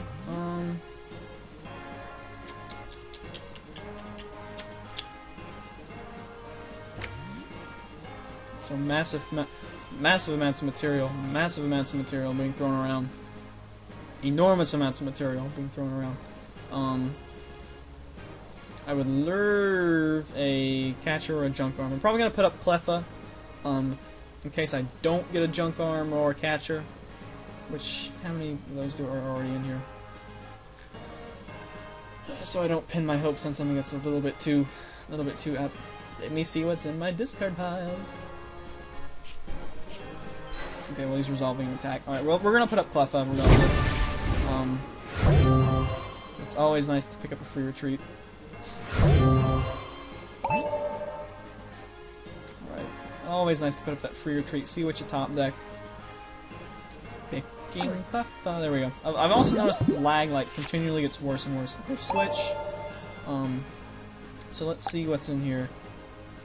So massive amounts of material being thrown around. Enormous amounts of material being thrown around. I would lure a catcher or a junk arm. I'm probably gonna put up Cleffa, in case I don't get a junk arm or a catcher. Which, how many of those are already in here? So I don't pin my hopes on something that's a little bit too up. Let me see what's in my discard pile. Okay, well he's resolving an attack. Alright, well we're gonna put up Cleffa regardless. It's always nice to pick up a free retreat. Alright. Always nice to put up that free retreat. See what you top deck. Picking Cleffa. There we go. I've also noticed the lag like continually gets worse and worse. Okay, switch. So let's see what's in here.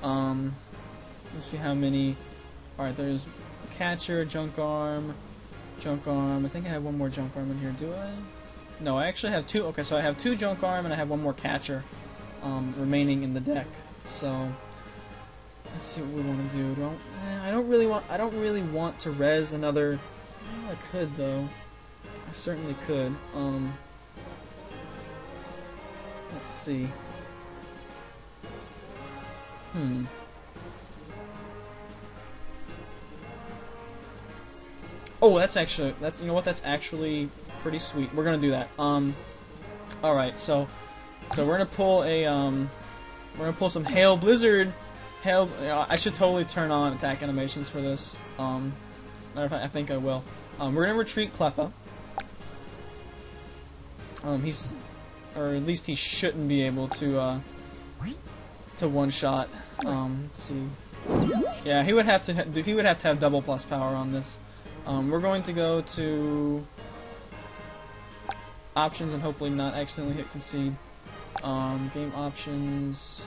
Let's see how many. Alright, there's catcher, junk arm. I think I have one more junk arm in here. Do I? No, I actually have two. Okay, so I have two junk arm and I have one more catcher remaining in the deck. So let's see what we want to do. I don't really want to res another. Well, I could though. I certainly could. Let's see. Oh, that's you know what? That's actually pretty sweet. We're gonna do that. All right. So we're gonna pull some Hail Blizzard. I should totally turn on attack animations for this. Matter of fact, I think I will. We're gonna retreat Cleffa. Or at least he shouldn't be able to one shot. Let's see. Yeah, he would have to have double plus power on this. We're going to go to options and hopefully not accidentally hit concede. Game options.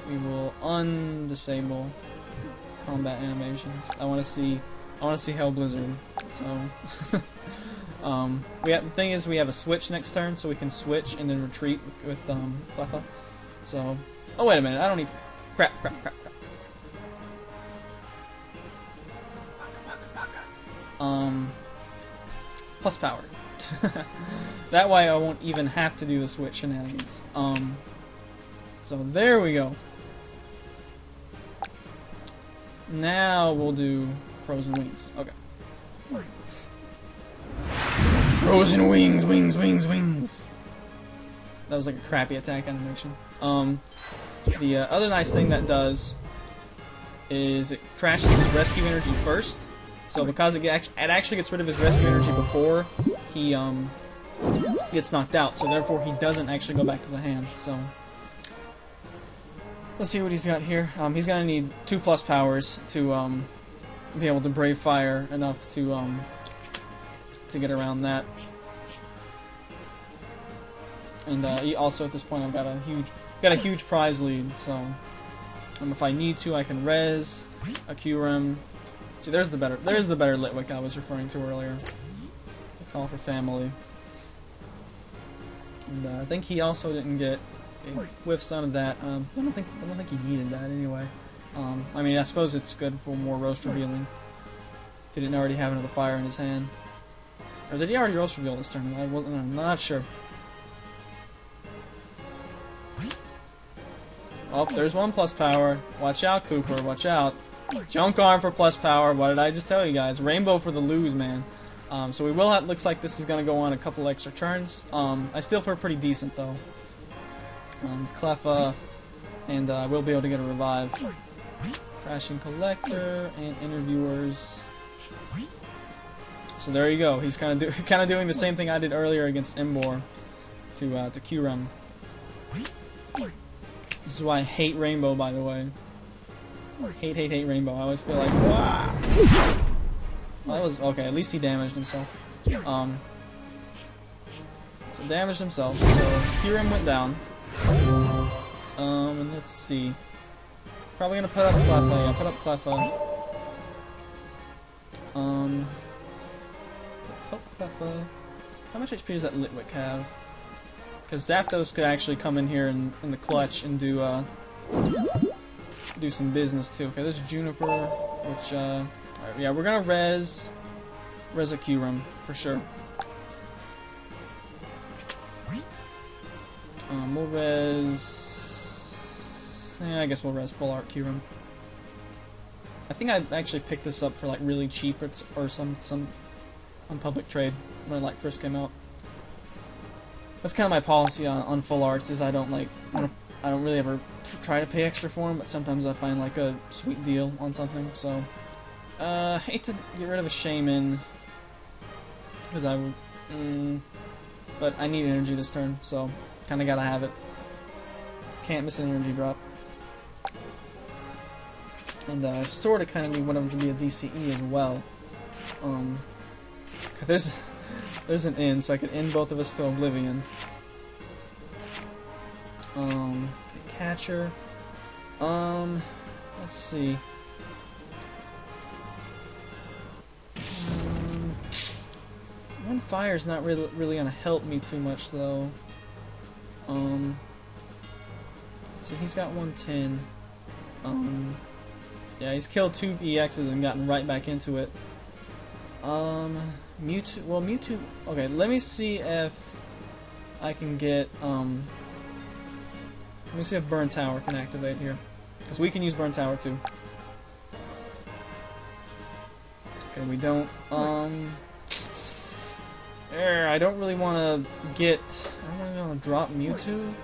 We will undisable combat animations. I want to see Hell Blizzard. So, the thing is we have a switch next turn, so we can switch and then retreat with Cleffa. So, oh wait a minute, I don't need crap. Plus power. That way I won't even have to do the switch shenanigans. So there we go. Now we'll do Frozen Wings. Okay. Frozen Wings. That was like a crappy attack animation. The other nice thing that does is it trashes his rescue energy first. So because it actually gets rid of his rescue energy before he gets knocked out, so therefore he doesn't actually go back to the hand. So let's see what he's got here. He's gonna need 2+ powers to be able to brave fire enough to get around that. And he also at this point I've got a huge prize lead. So if I need to, I can res a Kyurem. See, there's the better Litwick I was referring to earlier. Let's call for family. And I think he also didn't get a whiff son of that. I don't think he needed that anyway. I mean, I suppose it's good for more roast revealing. He didn't already have another fire in his hand, or did he already roast reveal this turn? I'm not sure. Oh, there's 1+ power. Watch out, Cooper. Watch out. Junk arm for plus power. What did I just tell you guys? Rainbow for the lose, man. So we will have. Looks like this is gonna go on a couple extra turns. I still feel pretty decent though. Cleffa, and we'll be able to get a revive. Crashing Collector and Interviewers. So there you go. He's kind of doing the same thing I did earlier against Emboar to Q-Rem. This is why I hate Rainbow, by the way. Hate Rainbow. I always feel like, wow. Well, that was okay. At least he damaged himself. So damaged himself. So Q-Rem went down. And let's see. Probably gonna put up Cleffa. Yeah, put up Cleffa. Oh, Cleffa. How much HP does that Litwick have? Because Zapdos could actually come in here in the clutch and do some business too. Okay, there's Juniper, which alright, yeah, we're gonna res a Q-Rem for sure. We'll res. Yeah, I guess we'll res full art Q-Rem. I think I actually picked this up for like really cheap or some on public trade when it like first came out. That's kind of my policy on full arts, is I don't really ever try to pay extra for them, but sometimes I find like a sweet deal on something. So hate to get rid of a Shaman because but I need energy this turn, so kind of gotta have it. Can't miss an energy drop. And I sort of kind of need one of them to be a DCE as well. There's an end, so I could end both of us to oblivion. Catcher. Let's see. One fire's not really gonna help me too much though. So he's got 110. Yeah, he's killed 2 EXs and gotten right back into it. Mewtwo. Well, Mewtwo. Okay, let me see if I can get. Let me see if Burn Tower can activate here, because we can use Burn Tower too. Okay, we don't. I don't really want to get. I don't really want to drop Mewtwo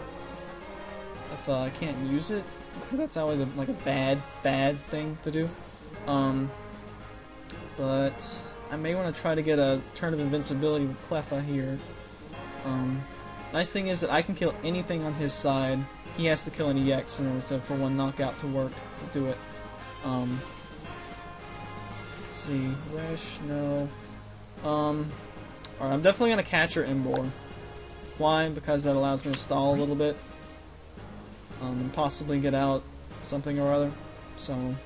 if I can't use it. So that's always like a bad thing to do. But I may want to try to get a turn of invincibility with Cleffa here. Nice thing is that I can kill anything on his side. He has to kill an EX in order for one knockout to work to do it. Let's see, Resh, no. Alright, I'm definitely gonna catcher Emboar. Why? Because that allows me to stall a little bit. And possibly get out something or other. So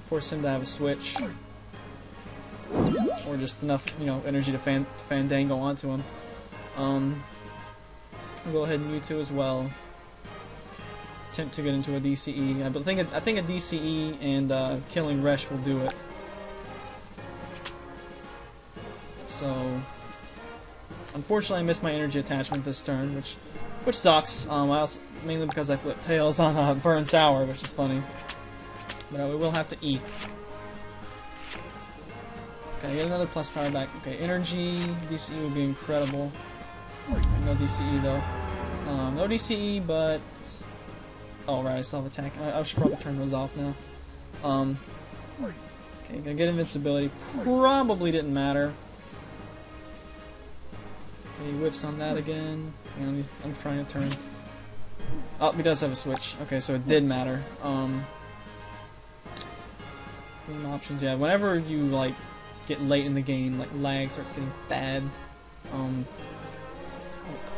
force him to have a switch. Or just enough, energy to fandango onto him. I'll go ahead and Mewtwo as well. Attempt to get into a DCE. I think a DCE and killing Resh will do it. So unfortunately, I missed my energy attachment this turn, which sucks. I also, mainly because I flipped tails on Burn Tower, which is funny. But we will have to eat. Okay, get another plus power back. Okay, energy, DCE would be incredible. No DCE though. No DCE, but oh right, I still have attack. I should probably turn those off now. Okay, gonna get invincibility. Probably didn't matter. Okay, he whiffs on that again. And I'm trying to turn. Oh, he does have a switch. Okay, so it did matter. Game options, yeah. Whenever you like get late in the game, like lag starts getting bad. Oh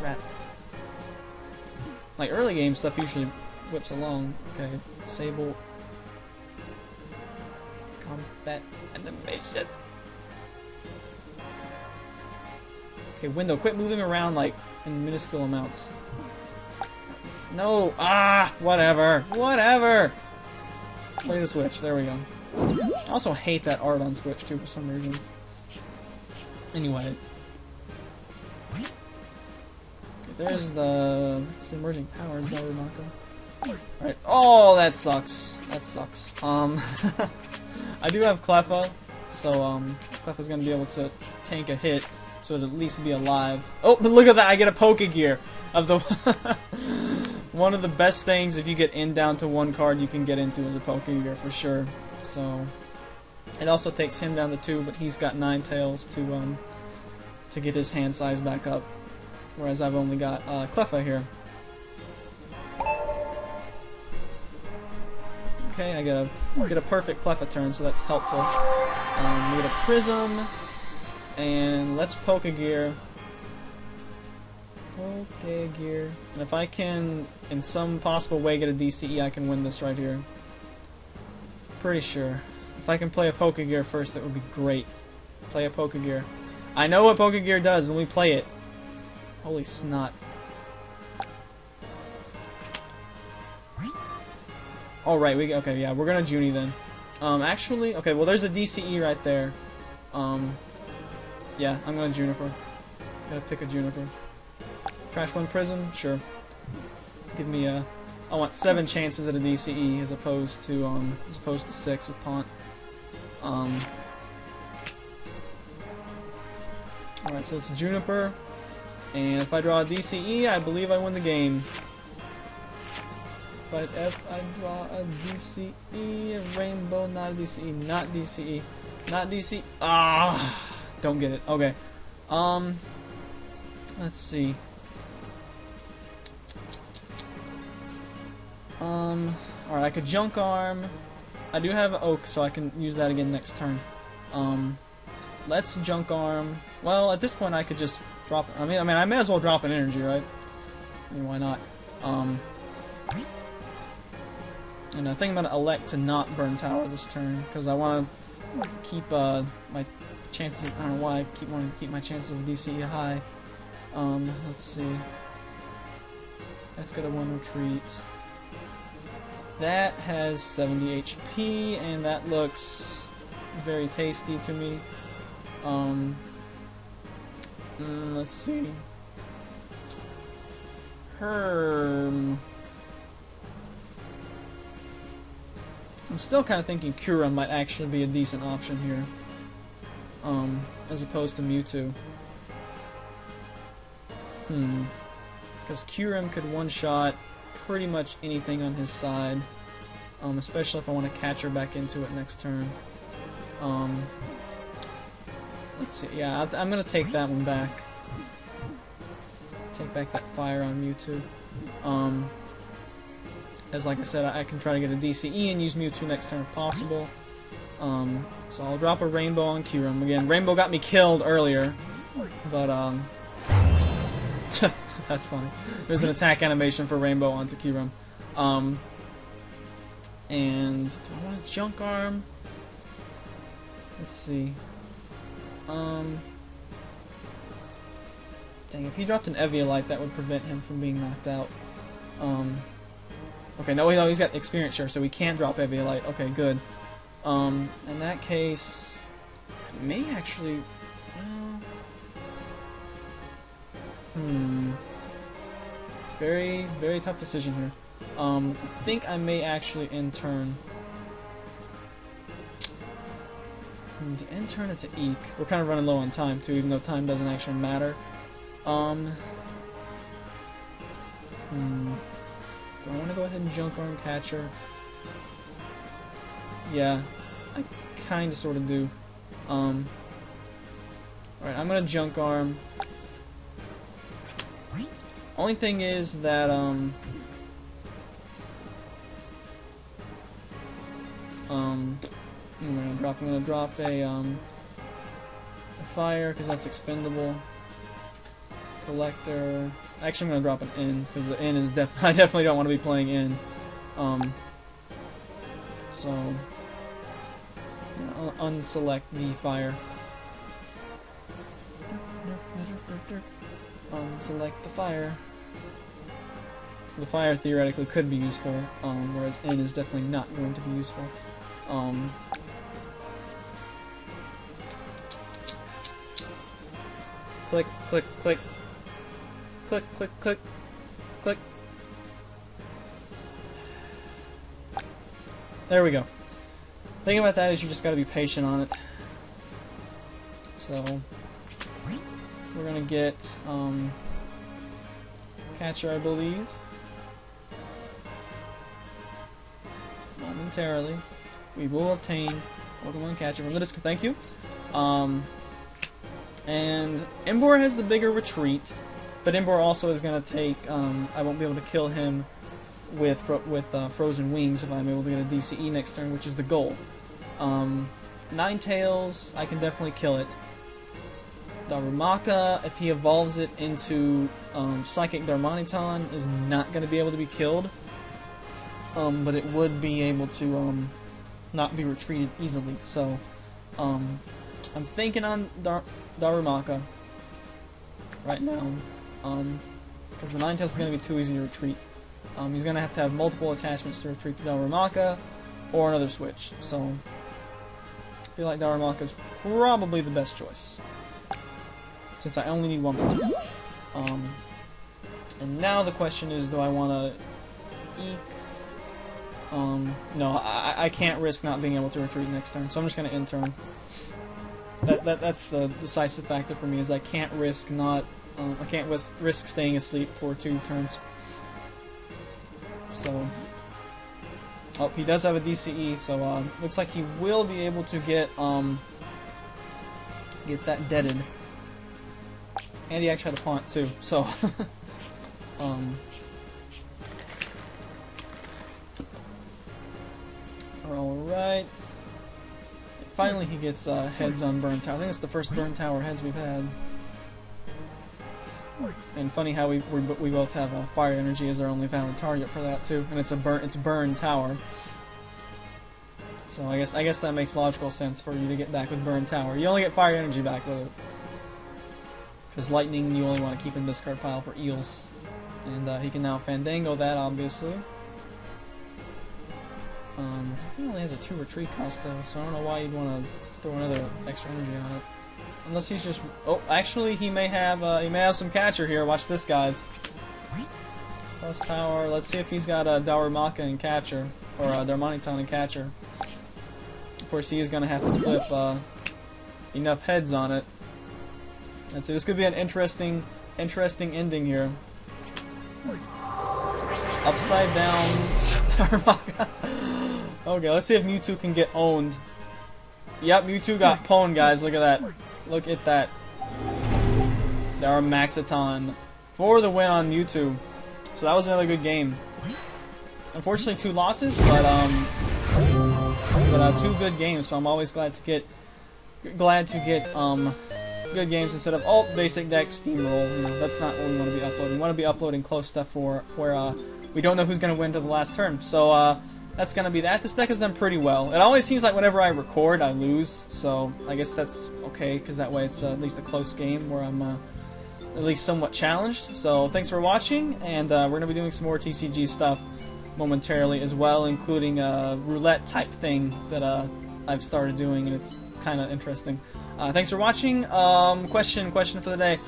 crap. Like early game stuff usually whips along. Okay, disable combat animations. Okay, window, quit moving around like in minuscule amounts. No, whatever. Play the switch. There we go. I also hate that art on Switch too for some reason. Anyway. Okay, there's the emerging powers there, Marco. Alright. Oh, that sucks. I do have Cleffa, so Cleffa's gonna be able to tank a hit, so it'll at least be alive. Oh, but look at that! I get a Pokegear of the one of the best things if you get in down to 1 card you can get into is a Pokégear for sure. So it also takes him down to 2, but he's got 9 tails to get his hand size back up, whereas I've only got Cleffa here. Okay, I get a perfect Cleffa turn, so that's helpful. We get a Prism, and let's Pokégear. Pokégear. And if I can, in some possible way, get a DCE, I can win this right here. Pretty sure. If I can play a Pokégear first, that would be great. Play a Pokégear. I know what Pokégear does, and we play it. Holy snot. Alright, okay, yeah, we're gonna Junie then. Actually, okay, well there's a DCE right there. Yeah, I'm gonna Juniper. Gotta pick a Juniper. Trash 1 Prism? Sure. Give me I want 7 chances at a DCE as opposed to 6 with Pont. Alright, so it's Juniper. And if I draw a DCE, I believe I win the game. But if I draw a DCE, a rainbow, not a DCE, not DCE, not DCE. Ah, don't get it. Okay. Let's see. Alright, I could Junk Arm. I do have Oak, so I can use that again next turn. Let's Junk Arm. Well, at this point, I could just drop. I mean, I may as well drop an energy, right? I mean, why not? And I think I'm gonna elect to not burn tower this turn because I want to keep my chances. I don't know why I want to keep my chances of DCE high. Let's see. That's got a 1 retreat. That has 70 HP, and that looks very tasty to me. Let's see. I'm still kind of thinking Kyurem might actually be a decent option here, as opposed to Mewtwo. Because Kyurem could one-shot pretty much anything on his side, especially if I want to catch her back into it next turn. Let's see, yeah, I'm going to take that one back. Take back that fire on Mewtwo. As like I said, I can try to get a DCE and use Mewtwo next turn if possible. So I'll drop a Rainbow on Kyurem. Again, Rainbow got me killed earlier, but that's funny. There's an attack animation for Rainbow onto Kyurem. And do I want a Junk Arm? Let's see. Dang, if he dropped an Eviolite, that would prevent him from being knocked out. Okay, no, he's got Experience Share, so we can't drop Eviolite. Okay, good. In that case, I may actually... Very, very tough decision here. I think I may actually end turn. To end turn it to Eek. We're kind of running low on time too, even though time doesn't actually matter. Do I want to go ahead and Junk Arm Catcher? Yeah, I kind of sort of do. Alright, I'm gonna Junk Arm. Only thing is that I'm gonna drop a fire because that's expendable. Collector. Actually, I'm gonna drop an N because the N is I definitely don't want to be playing N. So I'll unselect the fire. Unselect the fire. The fire theoretically could be useful, whereas N is definitely not going to be useful. Click, click, click. Click, click, click, click. There we go. The thing about that is you just gotta be patient on it. So, we're gonna get, Catcher, I believe. momentarily, we will obtain Pokemon Catcher from the Discord. Thank you. And Emboar has the bigger retreat, but Emboar also is going to take, I won't be able to kill him with Frozen Wings if I'm able to get a DCE next turn, which is the goal. Ninetales, I can definitely kill it. Darumaka, if he evolves it into Psychic Darmanitan, is not going to be able to be killed, but it would be able to not be retreated easily. So I'm thinking on Darumaka right now, because the Ninetales is going to be too easy to retreat. He's going to have multiple attachments to retreat to Darumaka, or another switch. So I feel like Darumaka is probably the best choice, since I only need one place. And now the question is, do I want to eek? No, I can't risk not being able to retreat next turn, so I'm just going to end turn. That's the decisive factor for me, is I can't risk risk staying asleep for 2 turns. So, oh, he does have a DCE, so looks like he will be able to get that deaded. And he actually had a plant too, so alright. Finally he gets heads on Burn Tower. I think it's the first Burn Tower heads we've had. And funny how we both have Fire Energy as our only valid target for that too, and it's Burn Tower. So I guess that makes logical sense for you to get back with Burn Tower. You only get Fire Energy back with it, because Lightning you only want to keep in discard pile for Eels, and he can now Fandango that, obviously. He only has a 2 retreat cost though, so I don't know why you'd want to throw another extra energy on it. Unless he's just... Oh, actually, he may have some catcher here. Watch this, guys. Plus power. Let's see if he's got a Darumaka and catcher, or Darmanitan and catcher. Of course, he is going to have to flip enough heads on it. And so this could be an interesting ending here. Upside down Darumaka. Okay, let's see if Mewtwo can get owned. Yep, Mewtwo got pwned, guys. Look at that. Look at that. Darumaka for the win on Mewtwo. So that was another good game. Unfortunately, 2 losses, but 2 good games. So I'm always glad to get good games instead of basic deck steamroll. You know, that's not what we want to be uploading. We want to be uploading close stuff where we don't know who's going to win to the last turn. So that's going to be that. This deck has done pretty well. It always seems like whenever I record, I lose. So I guess that's okay, because that way it's at least a close game where I'm at least somewhat challenged. So thanks for watching, and we're going to be doing some more TCG stuff momentarily as well, including a roulette type thing that I've started doing, and it's kind of interesting. Thanks for watching. Question for the day.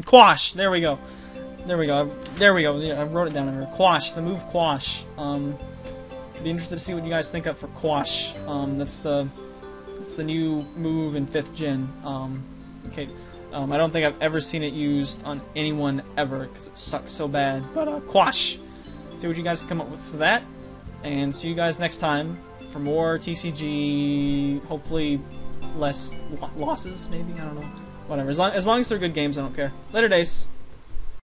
Quash! There we go. There we go. Yeah, I wrote it down here. Quash. The move Quash. Be interested to see what you guys think of for Quash. That's the new move in 5th gen. Okay. I don't think I've ever seen it used on anyone ever, because it sucks so bad. But Quash. See what you guys come up with for that. And see you guys next time for more TCG. Hopefully less losses, maybe. I don't know. Whatever. As long as they're good games, I don't care. Later days.